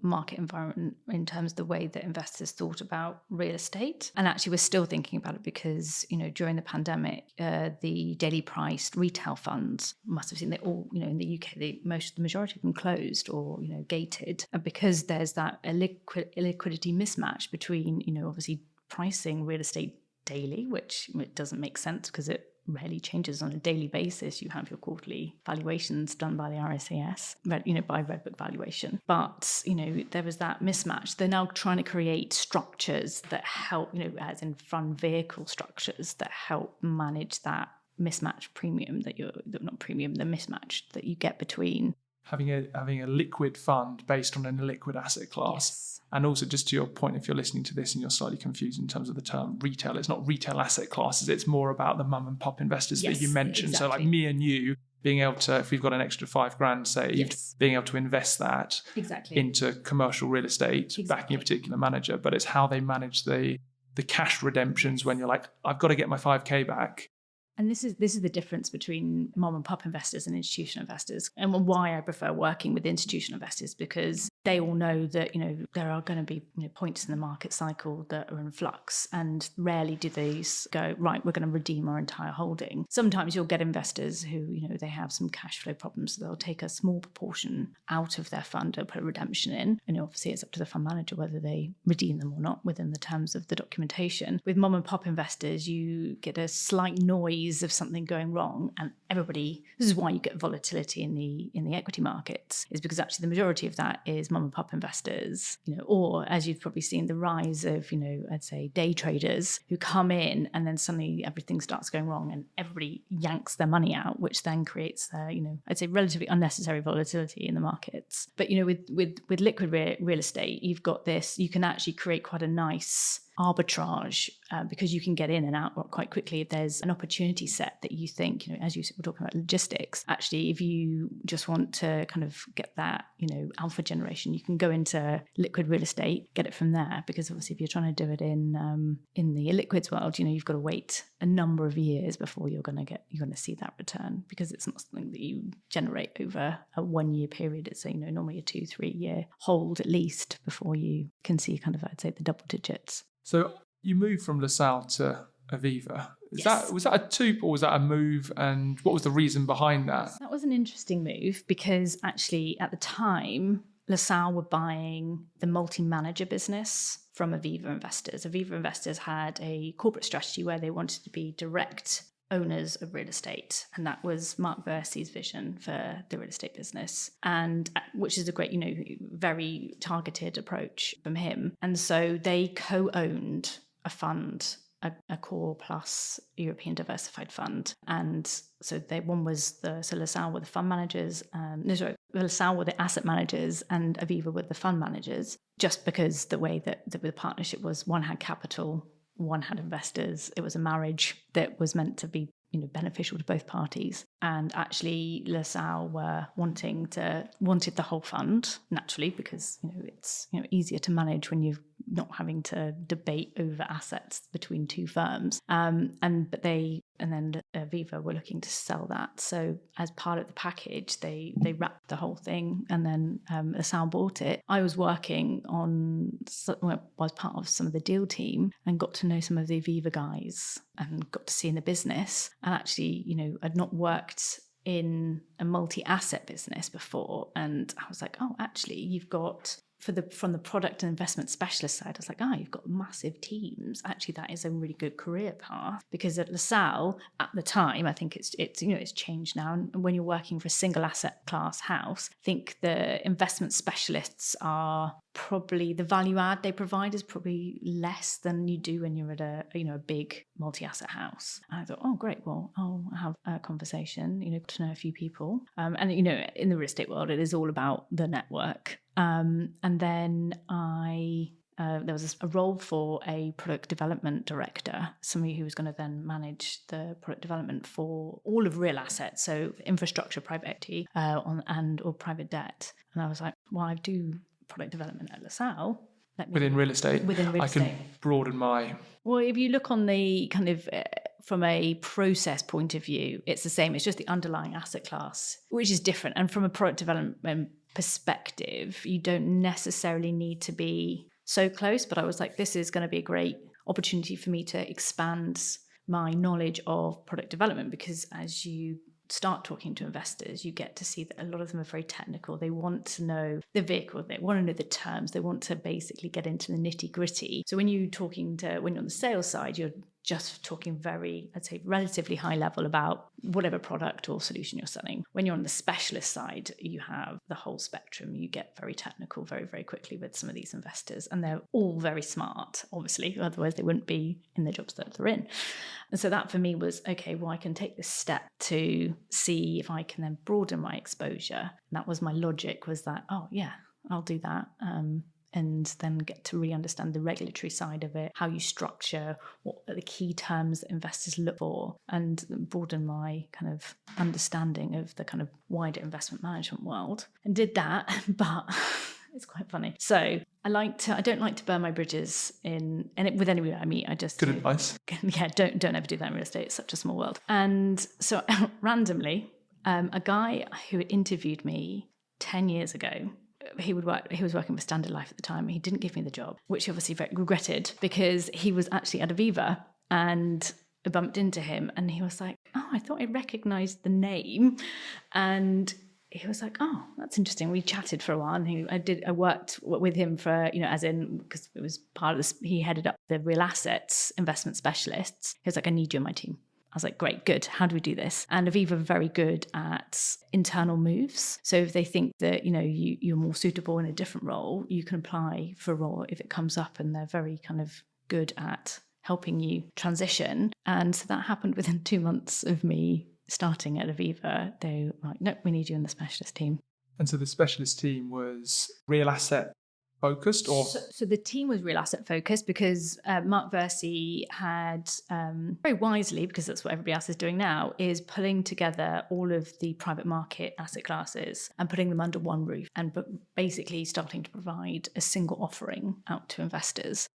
market environment in terms of the way that investors thought about real estate. And actually we're still thinking about it because, during the pandemic, the daily priced retail funds must have seen they all, in the UK, the majority of them closed or, gated, because there's that illiquidity mismatch between, obviously pricing real estate daily, which it doesn't make sense because it rarely changes on a daily basis. You have your quarterly valuations done by the RSAS, by Red Book valuation. But, there was that mismatch. They're now trying to create structures that help, as in fund vehicle structures that help manage that mismatch premium the mismatch that you get between having a liquid fund based on an illiquid asset class. Yes. And also, just to your point, if you're listening to this and you're slightly confused in terms of the term retail, it's not retail asset classes, it's more about the mum and pop investors that you mentioned. Exactly. So like me and you being able to, if we've got an extra $5,000 saved, being able to invest that into commercial real estate, backing a particular manager. But it's how they manage the cash redemptions when you're like, I've got to get my 5K back. And this is the difference between mom and pop investors and institutional investors, and why I prefer working with institutional investors, because they all know that, there are going to be points in the market cycle that are in flux, and rarely do these go, right, we're going to redeem our entire holding. Sometimes you'll get investors who, they have some cash flow problems, so they'll take a small proportion out of their fund and put a redemption in. And obviously it's up to the fund manager whether they redeem them or not within the terms of the documentation. With mom and pop investors, you get a slight noise of something going wrong, and this is why you get volatility in the equity markets, is because actually the majority of that is mom and pop investors, or as you've probably seen, the rise of, I'd say day traders who come in and then suddenly everything starts going wrong and everybody yanks their money out, which then creates I'd say relatively unnecessary volatility in the markets. But with liquid real estate, you've got this, you can actually create quite a nice arbitrage because you can get in and out quite quickly if there's an opportunity set that you think, as you were talking about logistics, actually if you just want to kind of get that alpha generation, you can go into liquid real estate, get it from there, because obviously if you're trying to do it in the illiquids world, you've got to wait a number of years before you're going to see that return, because it's not something that you generate over a 1 year period. It's normally a 2-3 year hold at least before you can see kind of, I'd say, the double digits. So you moved from LaSalle to Aviva. Was that a two or was that a move? And what was the reason behind that? That was an interesting move because actually at the time, LaSalle were buying the multi-manager business from Aviva Investors. Aviva Investors had a corporate strategy where they wanted to be direct owners of real estate, and that was Mark Versey's vision for the real estate business, and which is a great, very targeted approach from him. And so they co-owned a fund, a core plus European diversified fund, and so LaSalle were the fund managers, LaSalle were the asset managers, and Aviva were the fund managers. Just because the way that the partnership was, one had capital, one had investors. It was a marriage that was meant to be beneficial to both parties. And actually LaSalle were wanted the whole fund, naturally, because it's easier to manage when you're not having to debate over assets between two firms. And then Aviva were looking to sell that. So as part of the package, they wrapped the whole thing, and then LaSalle bought it. I was working was part of some of the deal team and got to know some of the Aviva guys and got to see in the business. And actually, I'd not worked in a multi-asset business before, and I was like, oh, actually, you've got from the product and investment specialist side, I was like, you've got massive teams. Actually, that is a really good career path, because at LaSalle at the time, I think it's changed now. And when you're working for a single asset class house, I think the investment specialists are probably, the value add they provide is probably less than you do when you're at a big multi-asset house. And I thought, oh great, well, I'll have a conversation, to know a few people. And in the real estate world, it is all about the network. And then there was a role for a product development director, somebody who was going to then manage the product development for all of real assets, so infrastructure, private equity, or private debt. And I was like, well, I do product development at LaSalle. Within real estate? I can broaden my... Well, if you look on the kind of... from a process point of view, it's the same. It's just the underlying asset class, which is different. And from a product development perspective, you don't necessarily need to be so close. But I was like, this is going to be a great opportunity for me to expand my knowledge of product development, because as you start talking to investors, you get to see that a lot of them are very technical. They want to know the vehicle, they want to know the terms, they want to basically get into the nitty gritty. So when you're on the sales side, you're just talking I'd say relatively high level about whatever product or solution you're selling. When you're on the specialist side, you have the whole spectrum. You get very technical very, very quickly with some of these investors, and they're all very smart, obviously, otherwise they wouldn't be in the jobs that they're in. And so that for me was, okay, well, I can take this step to see if I can then broaden my exposure. And that was my logic, was that, oh yeah, I'll do that. And then get to really understand the regulatory side of it, how you structure, what are the key terms that investors look for, and broaden my kind of understanding of the kind of wider investment management world. And did that, but it's quite funny. So I don't like to burn my bridges with anybody I meet. I just good advice. Yeah, don't ever do that in real estate. It's such a small world. And so randomly, a guy who interviewed me 10 years ago. He was working for Standard Life at the time. He didn't give me the job, which he obviously very regretted, because he was actually at Aviva, and I bumped into him and he was like, oh, I thought I recognised the name. And he was like, oh, that's interesting. We chatted for a while, and I worked with him for, as in, because it was part of this, he headed up the real assets investment specialists. He was like, I need you on my team. I was like, great, good. How do we do this? And Aviva are very good at internal moves. So if they think that, you're more suitable in a different role, you can apply for a role if it comes up, and they're very kind of good at helping you transition. And so that happened within 2 months of me starting at Aviva. They were like, nope, we need you in the specialist team. And so the specialist team was real asset focused, or so the team was real asset focused, because Mark Versey had very wisely, because that's what everybody else is doing now, is pulling together all of the private market asset classes and putting them under one roof, and basically starting to provide a single offering out to investors.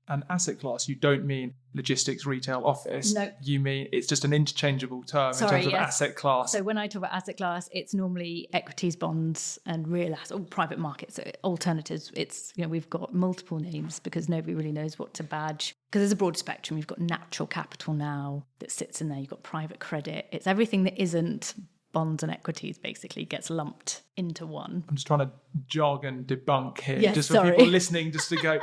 An asset class, you don't mean logistics, retail, office. No. You mean it's just an interchangeable term in terms of asset class. So when I talk about asset class, it's normally equities, bonds, and real assets, or private markets, so alternatives. It's, we've got multiple names because nobody really knows what to badge. Because there's a broad spectrum. You've got natural capital now that sits in there. You've got private credit. It's everything that isn't bonds and equities basically gets lumped into one. I'm just trying to jargon debunk here, yes, just for people listening, just to go,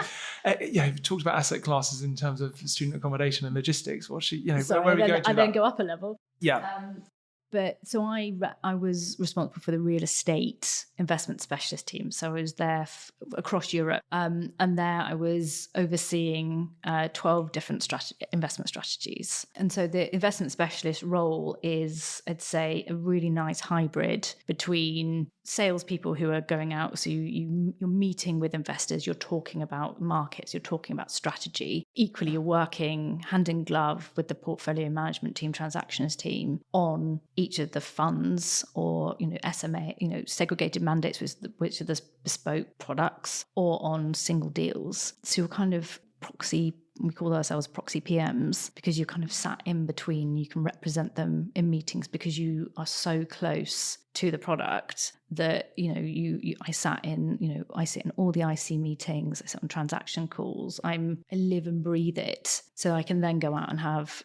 you've talked about asset classes in terms of student accommodation and logistics. Where are we going to then go up a level. Yeah. But so I was responsible for the real estate investment specialist team. So I was there across Europe. And there I was overseeing 12 different investment strategies. And so the investment specialist role is, I'd say, a really nice hybrid between salespeople who are going out. So you're meeting with investors, you're talking about markets, you're talking about strategy. Equally, you're working hand in glove with the portfolio management team, transactions team on each of the funds, or, SMA, segregated mandates, which are the bespoke products, or on single deals. So you're kind of proxy, we call ourselves proxy PMs, because you're kind of sat in between. You can represent them in meetings because you are so close to the product that, I sit in all the IC meetings, I sit on transaction calls. I live and breathe it. So I can then go out and have,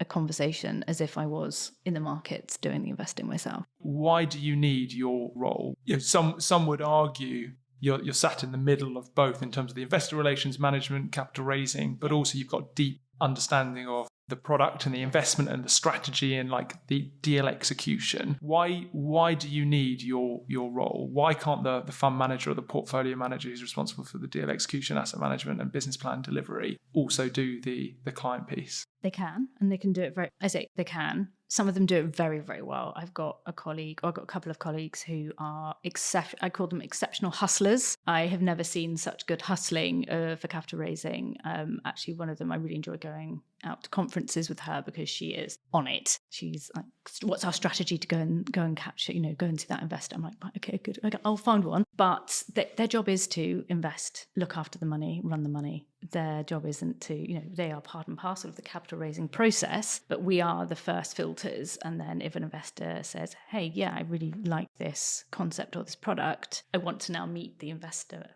a conversation as if I was in the markets doing the investing myself. Why do you need your role? Some would argue you're sat in the middle of both in terms of the investor relations management, capital raising, but also you've got deep understanding of the product and the investment and the strategy and like the deal execution. Why do you need your role? Why can't the fund manager or the portfolio manager who's responsible for the deal execution, asset management and business plan delivery also do the client piece? They can, and they can do it they can. Some of them do it very, very well. I've got a couple of colleagues who are I call them exceptional hustlers. I have never seen such good hustling for capital raising. Actually, one of them, I really enjoy going out to conferences with her because she is on it. She's like, what's our strategy to go and capture, go and see that investor? I'm like, okay, good. Okay, I'll find one. But their job is to invest, look after the money, run the money. Their job isn't to, they are part and parcel of the capital raising process, but we are the first filters. And then if an investor says, hey, yeah, I really like this concept or this product, I want to now meet the investor,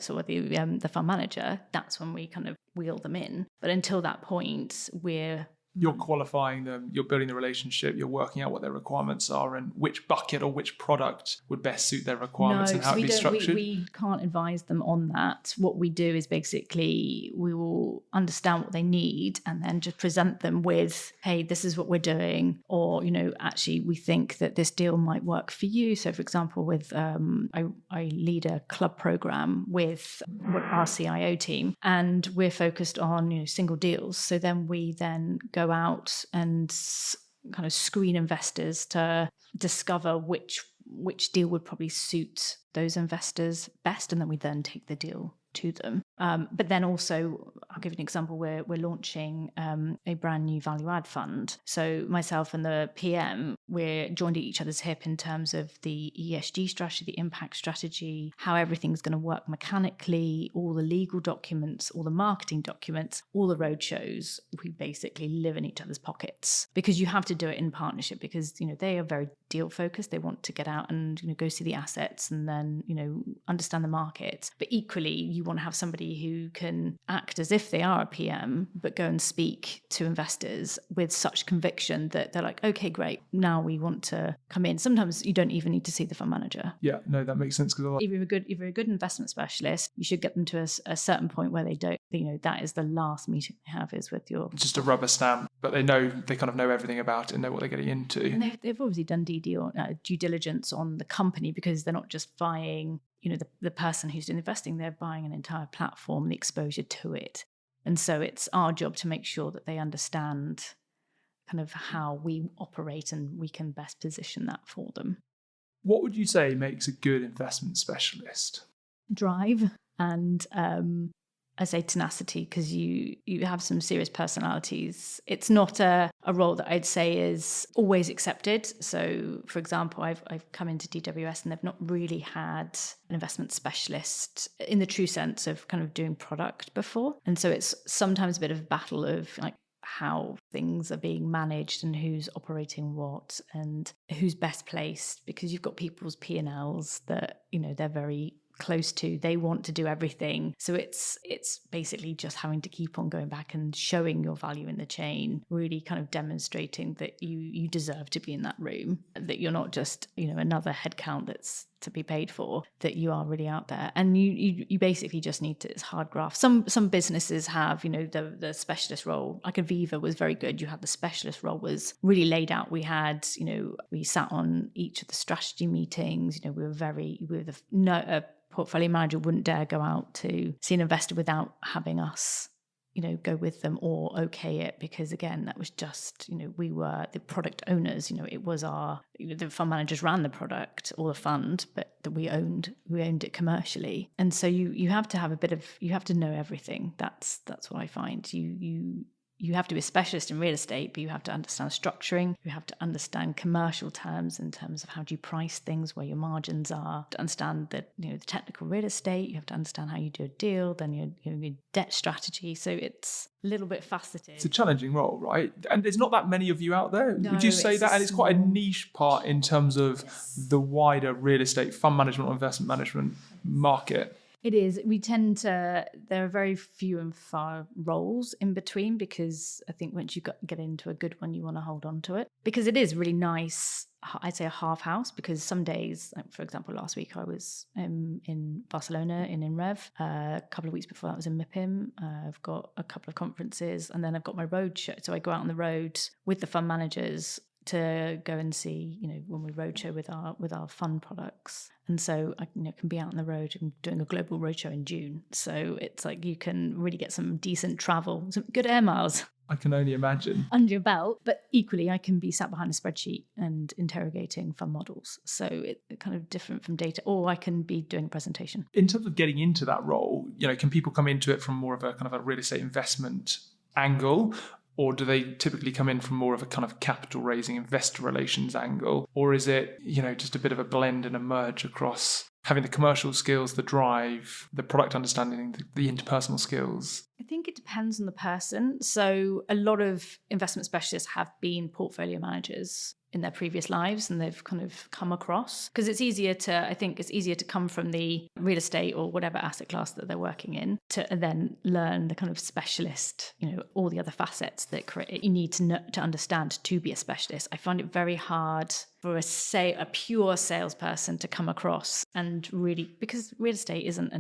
so the fund manager, that's when we kind of wheel them in. But until that point, we're You're qualifying them, you're building the relationship, you're working out what their requirements are and which bucket or which product would best suit their requirements and how it'd be structured. We can't advise them on that. What we do is basically we will understand what they need and then just present them with, hey, this is what we're doing. Or, actually we think that this deal might work for you. So for example, with I lead a club program with our CIO team and we're focused on, single deals. So then we go out and kind of screen investors to discover which deal would probably suit those investors best, and then we then take the deal to them. But then also, I'll give you an example. We're launching a brand new value add fund. So myself and the PM, we're joined at each other's hip in terms of the ESG strategy, the impact strategy, how everything's going to work mechanically, all the legal documents, all the marketing documents, all the roadshows. We basically live in each other's pockets because you have to do it in partnership because, they are very deal focused. They want to get out and, go see the assets and then, understand the market. But equally, you want to have somebody who can act as if they are a PM, but go and speak to investors with such conviction that they're like, okay, great. Now we want to come in. Sometimes you don't even need to see the fund manager. Yeah, no, that makes sense. Because if you're a good investment specialist, you should get them to a certain point where they don't, that is the last meeting they have is with your... Just a rubber stamp, but they kind of know everything about it and know what they're getting into. And they've obviously done due diligence on the company because they're not just buying, the person who's doing investing, they're buying an entire platform, the exposure to it. And so it's our job to make sure that they understand kind of how we operate and we can best position that for them. What would you say makes a good investment specialist? Drive and I say tenacity because you have some serious personalities. It's not a role that I'd say is always accepted. So, for example, I've come into DWS and they've not really had an investment specialist in the true sense of kind of doing product before. And so it's sometimes a bit of a battle of like how things are being managed and who's operating what and who's best placed because you've got people's P&Ls that, they're very close to, they want to do everything. So it's basically just having to keep on going back and showing your value in the chain, really kind of demonstrating that you deserve to be in that room, that you're not just, another headcount that's to be paid for, that you are really out there. And you basically just need to, it's hard graft. Some businesses have, the specialist role, like Aviva was very good. You had the specialist role was really laid out. We had, we sat on each of the strategy meetings, a portfolio manager wouldn't dare go out to see an investor without having us, go with them or okay it, because again, that was just, we were the product owners, it was our, the fund managers ran the product or the fund, but that we owned it commercially. And so you have to have you have to know everything. That's what I find. You have to be a specialist in real estate, but you have to understand structuring. You have to understand commercial terms in terms of how do you price things, where your margins are. To understand that the technical real estate. You have to understand how you do a deal. Then your debt strategy. So it's a little bit faceted. It's a challenging role, right? And there's not that many of you out there. No, would you say that? And it's quite a niche part in terms of the wider real estate fund management or investment management market. It is. We tend to, there are very few and far roles in between because I think once you get into a good one, you want to hold on to it. Because it is really nice, I'd say a half house, because some days, like for example, last week I was in Barcelona in INREV. A couple of weeks before that I was in MIPIM. I've got a couple of conferences and then I've got my road show. So I go out on the road with the fund managers to go and see, when we roadshow with our fund products. And so I can be out on the road and doing a global roadshow in June. So it's like you can really get some decent travel, some good air miles. I can only imagine. Under your belt. But equally, I can be sat behind a spreadsheet and interrogating fund models. So it's kind of different from data, or I can be doing a presentation. In terms of getting into that role, can people come into it from more of a kind of a real estate investment angle? Or do they typically come in from more of a kind of capital raising investor relations angle? Or is it, just a bit of a blend and a merge across having the commercial skills, the drive, the product understanding, the interpersonal skills? I think it depends on the person. So a lot of investment specialists have been portfolio managers in their previous lives and they've kind of come across. Because I think it's easier to come from the real estate or whatever asset class that they're working in to then learn the kind of specialist, all the other facets that you need to understand to be a specialist. I find it very hard for a pure salesperson to come across and really, because real estate isn't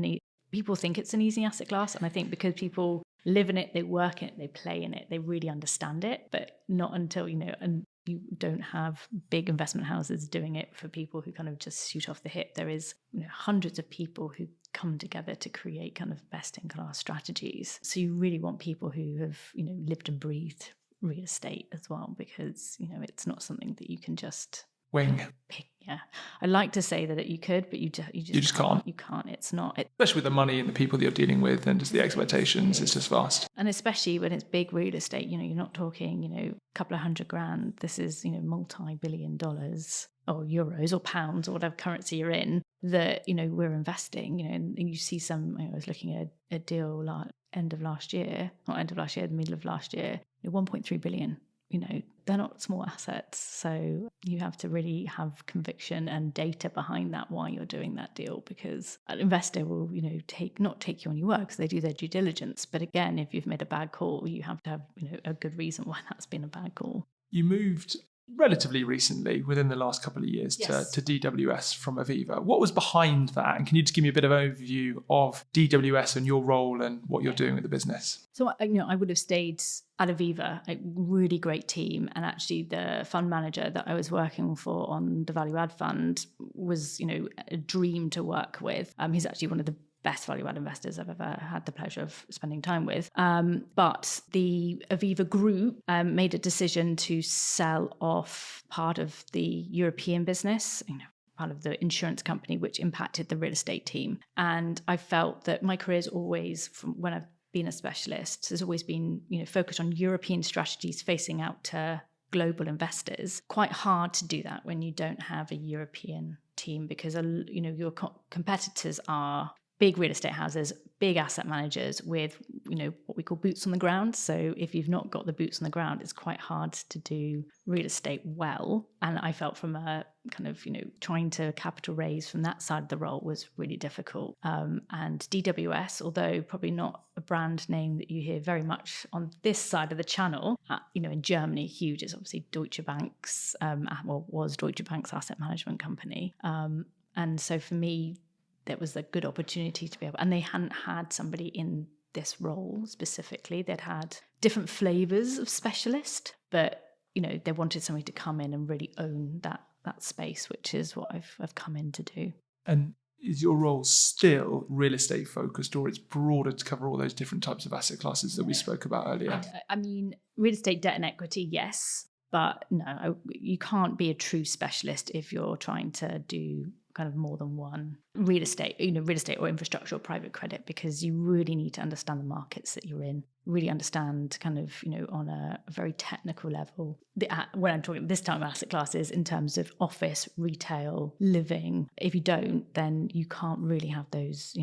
people think it's an easy asset class. And I think because people live in it, they work in it, they play in it, they really understand it, but not until, and you don't have big investment houses doing it for people who kind of just shoot off the hip. There is hundreds of people who come together to create kind of best-in-class strategies. So you really want people who have, lived and breathed real estate as well, because, it's not something that you can just wing. Pick. Yeah, I'd like to say that you could, but you just can't. You can't. It's not. Especially with the money and the people that you're dealing with and just the expectations, it's just vast. And especially when it's big real estate, you're not talking, a couple of $100,000. This is, multi-billion dollars or euros or pounds or whatever currency you're in that, we're investing, and you see some, I was looking at a deal the middle of last year, 1.3 billion. They're not small assets. So you have to really have conviction and data behind that while you're doing that deal, because an investor will, not take you on your word because they do their due diligence. But again, if you've made a bad call, you have to have, a good reason why that's been a bad call. You moved relatively recently, within the last couple of years, yes, to DWS from Aviva. What was behind that? And can you just give me a bit of an overview of DWS and your role and what you're doing with the business? So, I would have stayed at Aviva, a really great team. And actually the fund manager that I was working for on the value add fund was, a dream to work with. He's actually one of the best value-add investors I've ever had the pleasure of spending time with. But the Aviva Group made a decision to sell off part of the European business, part of the insurance company, which impacted the real estate team. And I felt that my career is always, from when I've been a specialist, has always been, focused on European strategies facing out to global investors. Quite hard to do that when you don't have a European team, because, your competitors are big real estate houses, big asset managers with, what we call boots on the ground. So if you've not got the boots on the ground, it's quite hard to do real estate well. And I felt from a kind of, trying to capital raise from that side of the role was really difficult. And DWS, although probably not a brand name that you hear very much on this side of the channel, in Germany, huge. It's obviously Deutsche Bank's, was Deutsche Bank's asset management company. And so for me, there was a good opportunity to be able, and they hadn't had somebody in this role specifically. They'd had different flavors of specialist, but, they wanted somebody to come in and really own that space, which is what I've come in to do. And is your role still real estate focused, or it's broader to cover all those different types of asset classes that we spoke about earlier? I mean, real estate, debt and equity, yes. But no, you can't be a true specialist if you're trying to do kind of more than one real estate or infrastructure or private credit, because you really need to understand the markets that you're in, really understand kind of, on a very technical level, when I'm talking this time of asset classes in terms of office, retail, living. If you don't, then you can't really have those,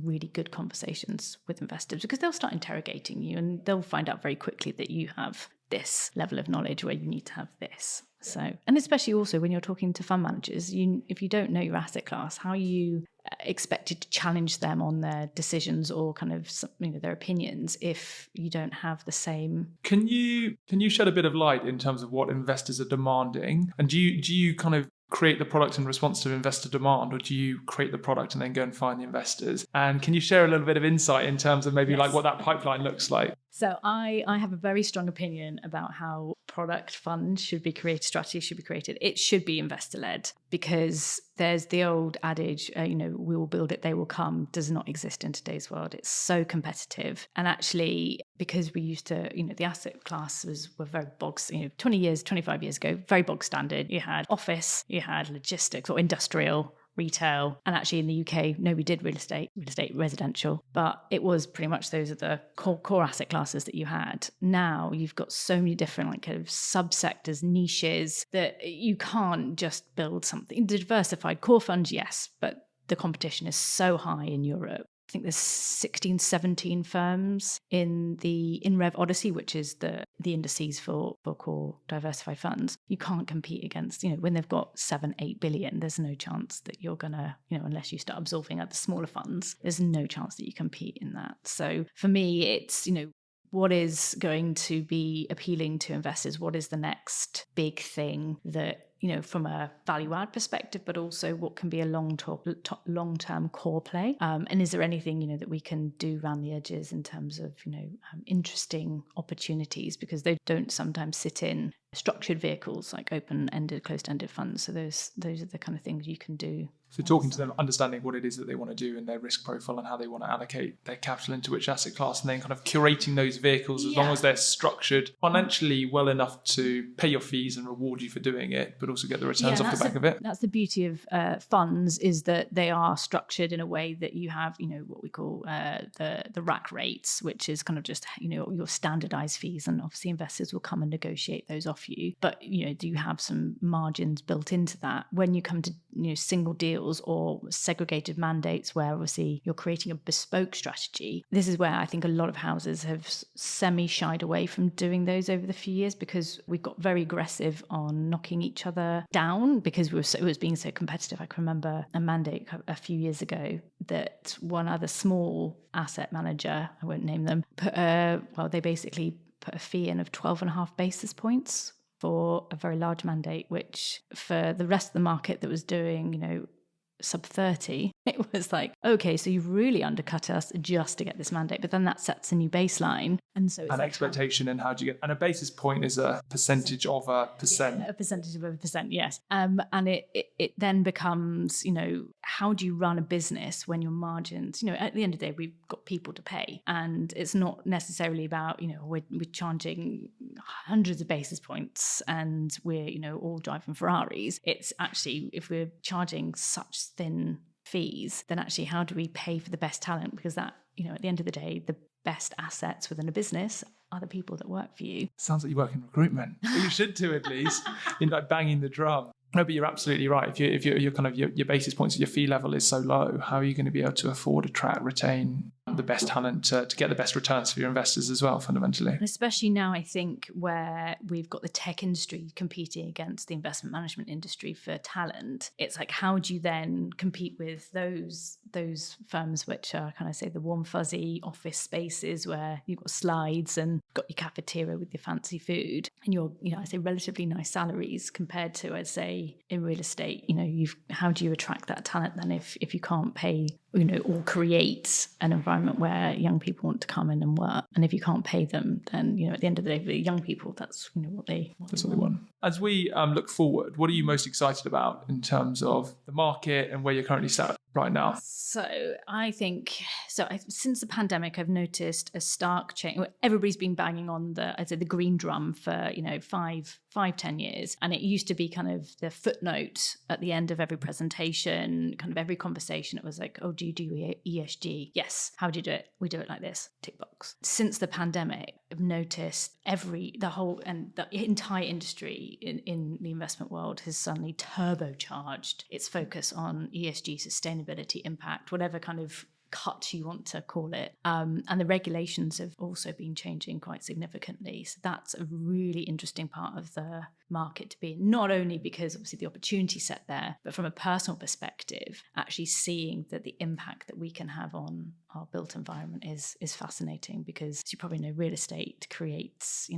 really good conversations with investors, because they'll start interrogating you and they'll find out very quickly that you have this level of knowledge where you need to have this. So, and especially also when you're talking to fund managers, if you don't know your asset class, how are you expected to challenge them on their decisions or kind of their opinions if you don't have the same? Can you shed a bit of light in terms of what investors are demanding, and do you kind of create the product in response to investor demand, or do you create the product and then go and find the investors? And can you share a little bit of insight in terms of maybe like what that pipeline looks like? So I have a very strong opinion about how product funds should be created, strategy should be created. It should be investor-led, because there's the old adage, we will build it, they will come, does not exist in today's world. It's so competitive. And actually, because we used to, the asset classes were very bog, 20 years, 25 years ago, very bog standard. You had office, you had logistics or industrial, retail, and actually in the UK, nobody did real estate, residential, but it was pretty much those are the core asset classes that you had. Now you've got so many different kind of subsectors, niches, that you can't just build something. Diversified core funds, yes, but the competition is so high in Europe I think there's 16, 17 firms in the InRev Odyssey, which is the indices for core diversified funds. You can't compete against, when they've got 7-8 billion, there's no chance that you're going to, unless you start absorbing other smaller funds, there's no chance that you compete in that. So for me, it's, what is going to be appealing to investors? What is the next big thing that, from a value add perspective, but also what can be a long-term core play? And is there anything, that we can do around the edges in terms of, interesting opportunities? Because they don't sometimes sit in structured vehicles like open-ended, closed-ended funds. So those are the kind of things you can do. So talking to them, understanding what it is that they want to do in their risk profile and how they want to allocate their capital into which asset class, and then kind of curating those vehicles as long as they're structured financially well enough to pay your fees and reward you for doing it, but also get the returns off the back of it. That's the beauty of funds, is that they are structured in a way that you have, what we call the rack rates, which is kind of just, your standardized fees, and obviously investors will come and negotiate those off you. But, do you have some margins built into that? When you come to, single deals or segregated mandates where obviously you're creating a bespoke strategy, this is where I think a lot of houses have semi-shied away from doing those over the few years, because we got very aggressive on knocking each other down because it was being so competitive. I can remember a mandate a few years ago that one other small asset manager, I won't name them, they basically put a fee in of 12.5 basis points for a very large mandate, which for the rest of the market that was doing, sub 30, it was like, okay, so you've really undercut us just to get this mandate. But then that sets a new baseline. And so it's an expectation, and how do you get, and a basis point is a percentage of a percent. A percentage of a percent, yes. And it then becomes, how do you run a business when your margins, at the end of the day, we've got people to pay. And it's not necessarily about, we're charging hundreds of basis points and we're, all driving Ferraris. It's actually, if we're charging such thin fees, then actually how do we pay for the best talent? Because that, at the end of the day, the best assets within a business are the people that work for you. Sounds like you work in recruitment. You should do, at least. Like banging the drum. No, but you're absolutely right. If you're kind of your basis points, your fee level is so low, how are you going to be able to afford, attract, retain the best talent to get the best returns for your investors as well, fundamentally? And especially now, I think, where we've got the tech industry competing against the investment management industry for talent, it's like, how do you then compete with those firms which are kind of, say, the warm fuzzy office spaces where you've got slides and got your cafeteria with your fancy food and your, I say, relatively nice salaries compared to, I'd say, in real estate, how do you attract that talent then if you can't pay, or create an environment where young people want to come in and work? And if you can't pay them, then, at the end of the day, for the young people, that's, what they want. As we look forward, what are you most excited about in terms of the market and where you're currently sat right now? So I think, since the pandemic, I've noticed a stark change. Everybody's been banging on the green drum for, 5-10 years. And it used to be kind of the footnote at the end of every presentation, kind of every conversation. It was like, oh, do you do ESG? Yes. How do you do it? We do it like this, tick box. Since the pandemic, I've noticed the entire industry in the investment world has suddenly turbocharged its focus on ESG, sustainability, impact, whatever kind of cut you want to call it. And the regulations have also been changing quite significantly. So that's a really interesting part of the market to be in, not only because obviously the opportunity set there, but from a personal perspective, actually seeing that the impact that we can have on our built environment is fascinating, because as you probably know, real estate creates,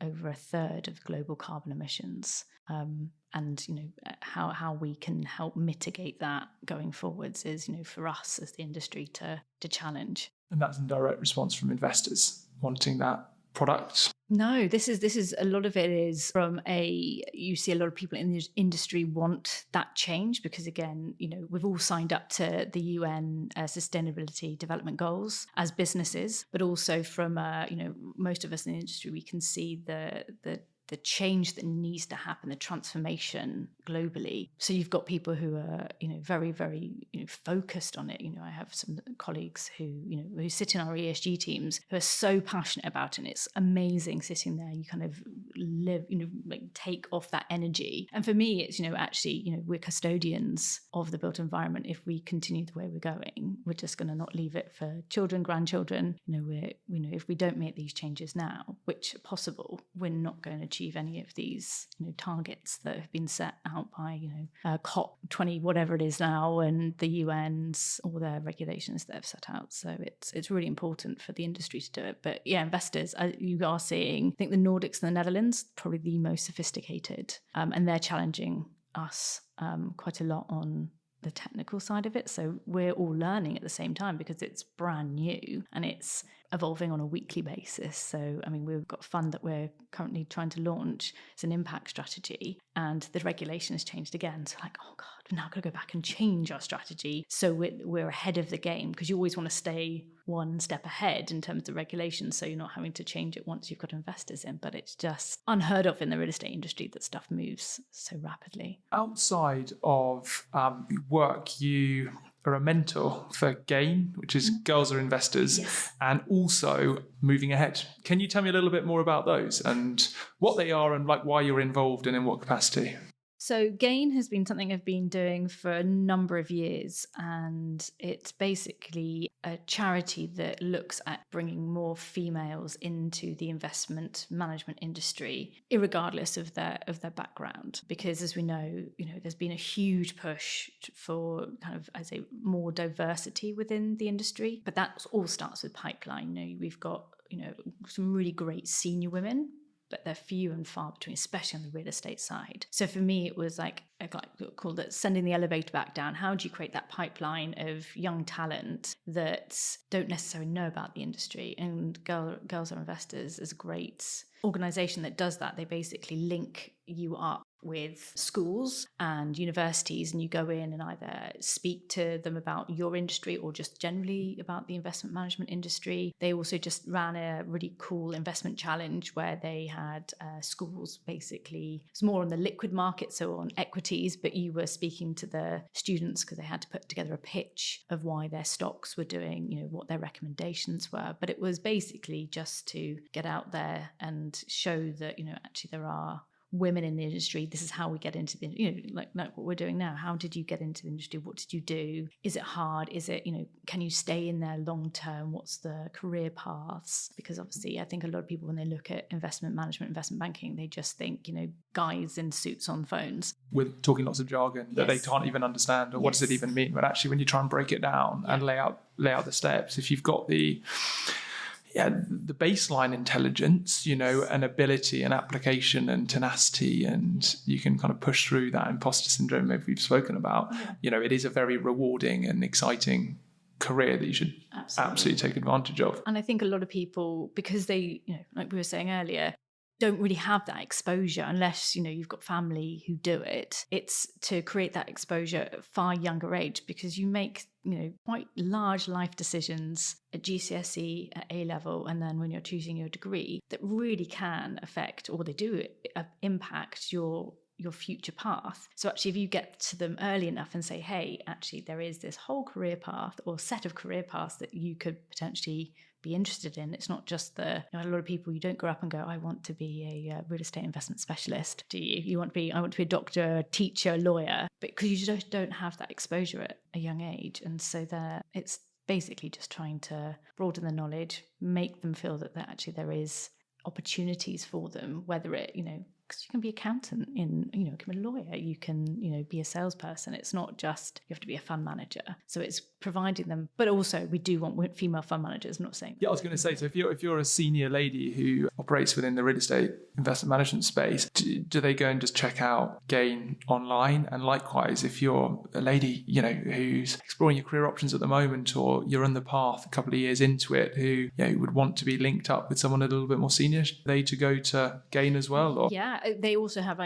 over a third of global carbon emissions. And how we can help mitigate that going forwards is, for us as the industry to challenge. And that's in direct response from investors wanting that product. No, this is a lot of it is from you see a lot of people in the industry want that change, because again, we've all signed up to the UN Sustainability Development Goals as businesses, but also from most of us in the industry, we can see the the change that needs to happen, the transformation globally. So you've got people who are, very, very, focused on it. I have some colleagues who sit in our ESG teams who are so passionate about it. And it's amazing sitting there. You kind of live, take off that energy. And for me, it's, actually, we're custodians of the built environment. If we continue the way we're going, we're just going to not leave it for children, grandchildren. If we don't make these changes now, which are possible, we're not going to achieve any of these, targets that have been set out by, COP 20, whatever it is now, and the UN's, all their regulations that have set out. So it's really important for the industry to do it. But yeah, investors, you are seeing, I think the Nordics and the Netherlands, probably the most sophisticated, and they're challenging us quite a lot on the technical side of it. So we're all learning at the same time because it's brand new and it's evolving on a weekly basis. So, we've got a fund that we're currently trying to launch. It's an impact strategy and the regulation has changed again. So oh God, we're now going to go back and change our strategy. So we're ahead of the game because you always want to stay one step ahead in terms of regulations. So you're not having to change it once you've got investors in, but it's just unheard of in the real estate industry that stuff moves so rapidly. Outside of work, you are a mentor for GAIN, which is Girls Are Investors, yes, and also Moving Ahead. Can you tell me a little bit more about those and what they are and why you're involved and in what capacity? So GAIN has been something I've been doing for a number of years, and it's basically a charity that looks at bringing more females into the investment management industry, irregardless of their background. Because as we know, there's been a huge push for kind of, more diversity within the industry, but that all starts with pipeline. We've got some really great senior women, but they're few and far between, especially on the real estate side. So for me, it was I called it sending the elevator back down. How do you create that pipeline of young talent that don't necessarily know about the industry? And Girls Are Investors is a great organization that does that. They basically link you up with schools and universities, and you go in and either speak to them about your industry or just generally about the investment management industry. They also just ran a really cool investment challenge where they had schools, basically it's more on the liquid market, so on equities, but you were speaking to the students because they had to put together a pitch of why their stocks were doing, what their recommendations were. But it was basically just to get out there and show that actually there are women in the industry. This is how we get into the, like what we're doing now. How did you get into the industry? What did you do? Is it hard? Is it, can you stay in there long term? What's the career paths? Because obviously I think a lot of people, when they look at investment management, investment banking, they just think, guys in suits on phones. We're talking lots of jargon that they can't even understand, or what does it even mean? But actually when you try and break it down and lay out the steps, if you've got the baseline intelligence, and ability and application and tenacity, and you can kind of push through that imposter syndrome maybe we've spoken about, it is a very rewarding and exciting career that you should absolutely take advantage of. And I think a lot of people, because they, like we were saying earlier, don't really have that exposure unless, you've got family who do it. It's to create that exposure at a far younger age, because you make, quite large life decisions at GCSE, at A-level, and then when you're choosing your degree that really can affect, or they do impact your future path. So actually, if you get to them early enough and say, hey, actually, there is this whole career path or set of career paths that you could potentially be interested in. It's not just a lot of people, you don't grow up and go, I want to be a real estate investment specialist. Do you? You want to be, I want to be a doctor, a teacher, a lawyer, because you just don't have that exposure at a young age. And so it's basically just trying to broaden the knowledge, make them feel that actually there is opportunities for them, whether it, because you can be accountant you can be a lawyer, you can, be a salesperson. It's not just you have to be a fund manager. So it's providing them, but also we do want female fund managers. I'm not saying. Yeah, I was going to say, so if you're a senior lady who operates within the real estate investment management space, do they go and just check out GAIN online? And likewise, if you're a lady, who's exploring your career options at the moment, or you're on the path a couple of years into it, who would want to be linked up with someone a little bit more senior, are they to go to GAIN as well? Or? Yeah, they also have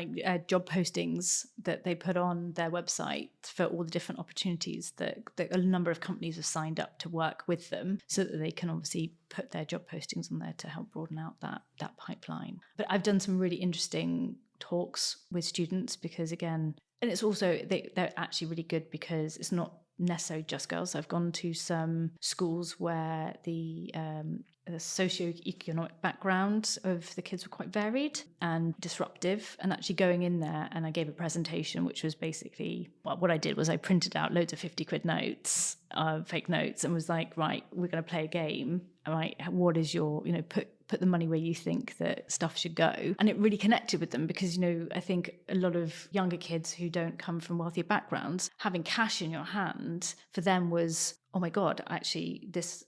job postings that they put on their website for all the different opportunities that a number of companies have signed up to work with them, so that they can obviously put their job postings on there to help broaden out that pipeline. But I've done some really interesting talks with students because, again, and it's also they're actually really good because it's not necessarily just girls. I've gone to some schools where the socioeconomic background of the kids were quite varied and disruptive, and actually going in there, and I gave a presentation which was basically, well, what I did was I printed out loads of 50 quid notes, fake notes, and was like, right, we're going to play a game. Right, what is your, put the money where you think that stuff should go. And it really connected with them because, I think a lot of younger kids who don't come from wealthier backgrounds, having cash in your hand for them was, oh my God, actually this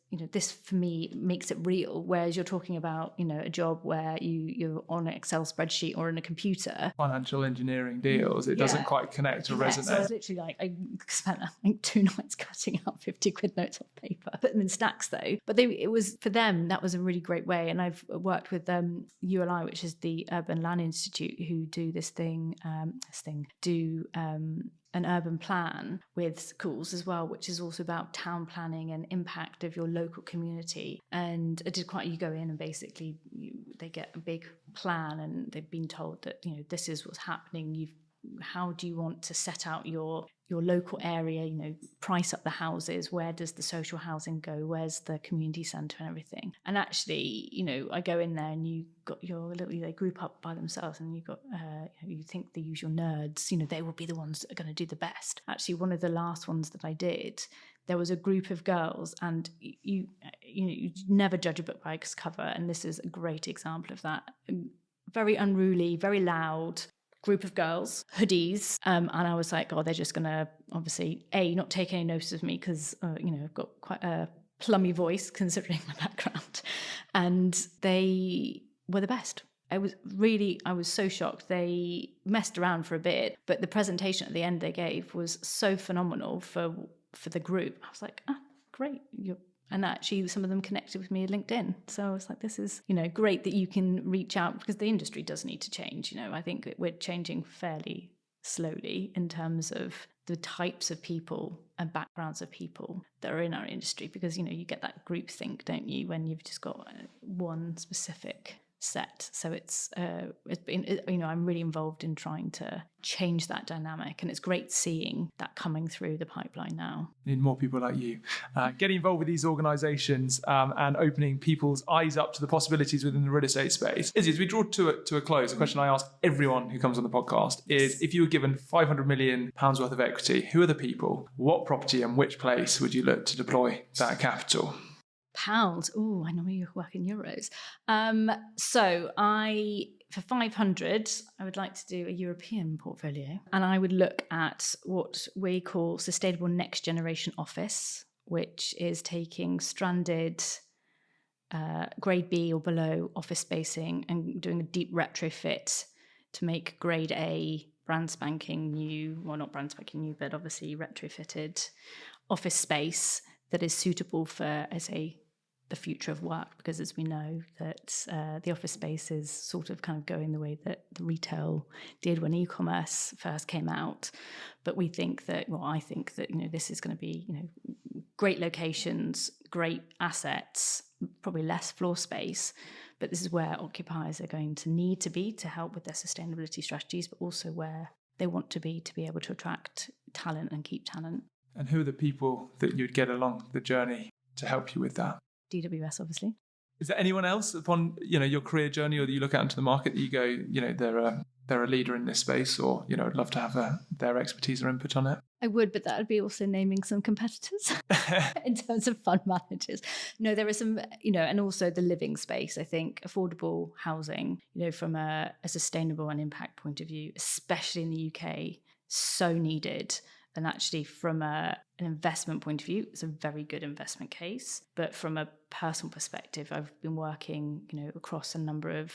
for me makes it real. Whereas you're talking about, a job where you're on an Excel spreadsheet or in a computer. Financial engineering deals, it doesn't quite connect or resonate. So I was literally I spent 2 nights cutting out 50 quid notes off paper, put them in stacks though. But it was, for them, that was a really great way. And I've worked with ULI, which is the Urban Land Institute, who do an urban plan with schools as well, which is also about town planning and impact of your local community. And you go in and basically they get a big plan, and they've been told that, this is what's happening. How do you want to set out your local area, price up the houses, where does the social housing go, where's the community centre and everything. And actually, I go in there and you got they group up by themselves, and you've got, you think they use your nerds, they will be the ones that are going to do the best. Actually, one of the last ones that I did, there was a group of girls, and you never judge a book by its cover, and this is a great example of that. Very unruly, very loud group of girls, hoodies, and I was like, oh, they're just going to obviously not take any notice of me because, I've got quite a plummy voice considering my background, and they were the best. I was so shocked. They messed around for a bit, but the presentation at the end they gave was so phenomenal for the group. I was like, great. And actually, some of them connected with me on LinkedIn. So I was like, this is, great that you can reach out, because the industry does need to change. I think that we're changing fairly slowly in terms of the types of people and backgrounds of people that are in our industry, because, you get that groupthink, don't you, when you've just got one specific set. So it's been, I'm really involved in trying to change that dynamic, and it's great seeing that coming through the pipeline now. Need more people like you getting involved with these organisations and opening people's eyes up to the possibilities within the real estate space. Izzy, as we draw to a close, a question I ask everyone who comes on the podcast is, if you were given £500 million worth of equity, who are the people, what property and which place would you look to deploy that capital? Pounds. Oh, I know you work in euros. So for 500, I would like to do a European portfolio, and I would look at what we call sustainable next generation office, which is taking stranded grade B or below office spacing and doing a deep retrofit to make grade A brand spanking new, well, not brand spanking new, but obviously retrofitted office space that is suitable for, the future of work, because as we know that the office space is sort of kind of going the way that the retail did when e-commerce first came out. But I think that this is going to be, great locations, great assets, probably less floor space, but this is where occupiers are going to need to be to help with their sustainability strategies, but also where they want to be able to attract talent and keep talent. And who are the people that you'd get along the journey to help you with that? DWS, obviously. Is there anyone else upon your career journey, or that you look out into the market that you go, they're a leader in this space, or I'd love to have their expertise or input on it? I would, but that would be also naming some competitors in terms of fund managers. No, there are some, and also the living space. I think affordable housing, from a sustainable and impact point of view, especially in the UK, so needed. And actually, from an investment point of view, it's a very good investment case. But from a personal perspective, I've been working, across a number of,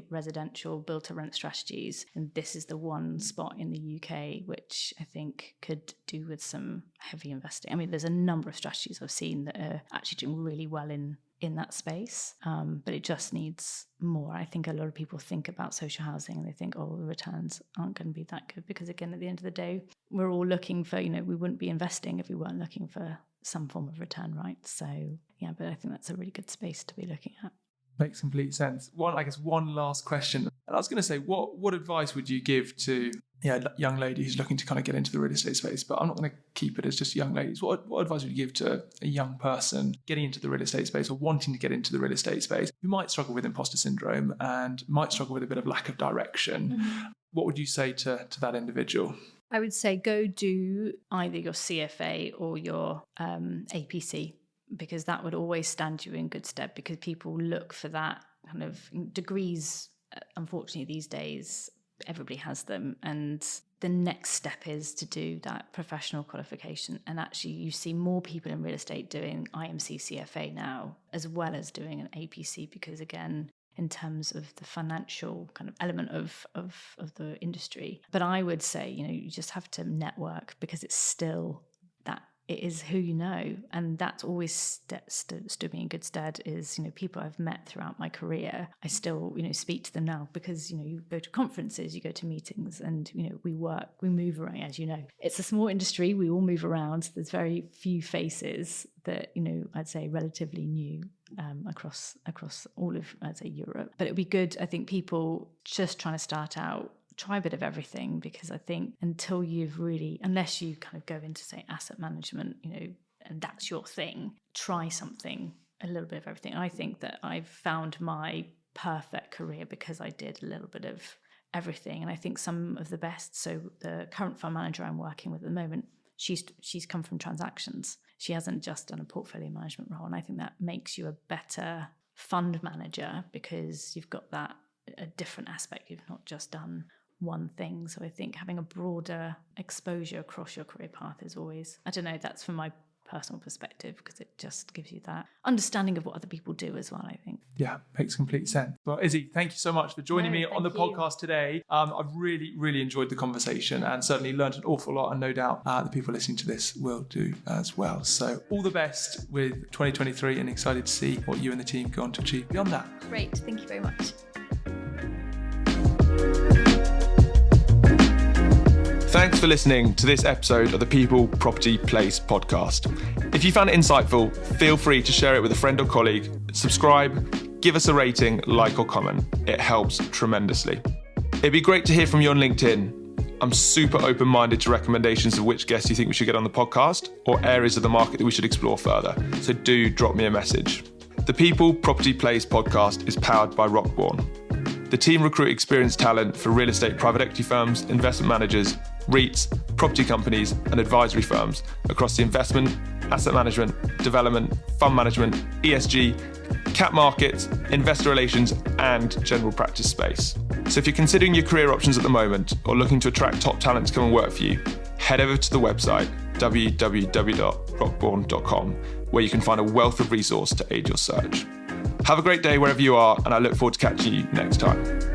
residential build-to-rent strategies. And this is the one spot in the UK which I think could do with some heavy investing. I mean, there's a number of strategies I've seen that are actually doing really well in in that space, but it just needs more. I think a lot of people think about social housing and they think, oh, the returns aren't going to be that good, because again, at the end of the day, we're all looking for, we wouldn't be investing if we weren't looking for some form of return, right? So yeah, but I think that's a really good space to be looking at. Makes complete sense. One last question. And I was going to say, what advice would you give to a young lady who's looking to kind of get into the real estate space? But I'm not going to keep it as just young ladies. What advice would you give to a young person getting into the real estate space or wanting to get into the real estate space who might struggle with imposter syndrome and might struggle with a bit of lack of direction? Mm-hmm. What would you say to that individual? I would say go do either your CFA or your APC, because that would always stand you in good stead, because people look for that kind of degrees. Unfortunately, these days, everybody has them. And the next step is to do that professional qualification. And actually, you see more people in real estate doing IMC CFA now, as well as doing an APC, because again, in terms of the financial kind of element of the industry. But I would say, you just have to network, because it's still that it is who you know. And that's always stood me in good stead is, people I've met throughout my career. I still, speak to them now, because, you go to conferences, you go to meetings, and, we move around, as you know. It's a small industry, we all move around. There's very few faces that, I'd say relatively new across all of, I'd say, Europe. But it'd be good, I think, people just trying to start out, try a bit of everything, because I think until you've really, unless you kind of go into, say, asset management, and that's your thing, try something, a little bit of everything. I think that I've found my perfect career because I did a little bit of everything. And I think some of the best, so the current fund manager I'm working with at the moment, she's come from transactions. She hasn't just done a portfolio management role. And I think that makes you a better fund manager, because you've got a different aspect. You've not just done one thing. So I think having a broader exposure across your career path is always, I don't know, that's from my personal perspective, because it just gives you that understanding of what other people do as well, I think. Yeah, makes complete sense. Well, Issie, thank you so much for joining me on the podcast today. I've really, really enjoyed the conversation and certainly learned an awful lot, and no doubt the people listening to this will do as well. So all the best with 2023, and excited to see what you and the team go on to achieve beyond that. Great, thank you very much. Thanks for listening to this episode of the People, Property, Place podcast. If you found it insightful, feel free to share it with a friend or colleague, subscribe, give us a rating, like or comment. It helps tremendously. It'd be great to hear from you on LinkedIn. I'm super open-minded to recommendations of which guests you think we should get on the podcast or areas of the market that we should explore further. So do drop me a message. The People, Property, Place podcast is powered by Rockborn. The team recruit experienced talent for real estate private equity firms, investment managers, REITs, property companies and advisory firms across the investment, asset management, development, fund management, ESG, cap markets, investor relations and general practice space. So if you're considering your career options at the moment or looking to attract top talent to come and work for you, head over to the website www.rockborn.com, where you can find a wealth of resource to aid your search. Have a great day wherever you are, and I look forward to catching you next time.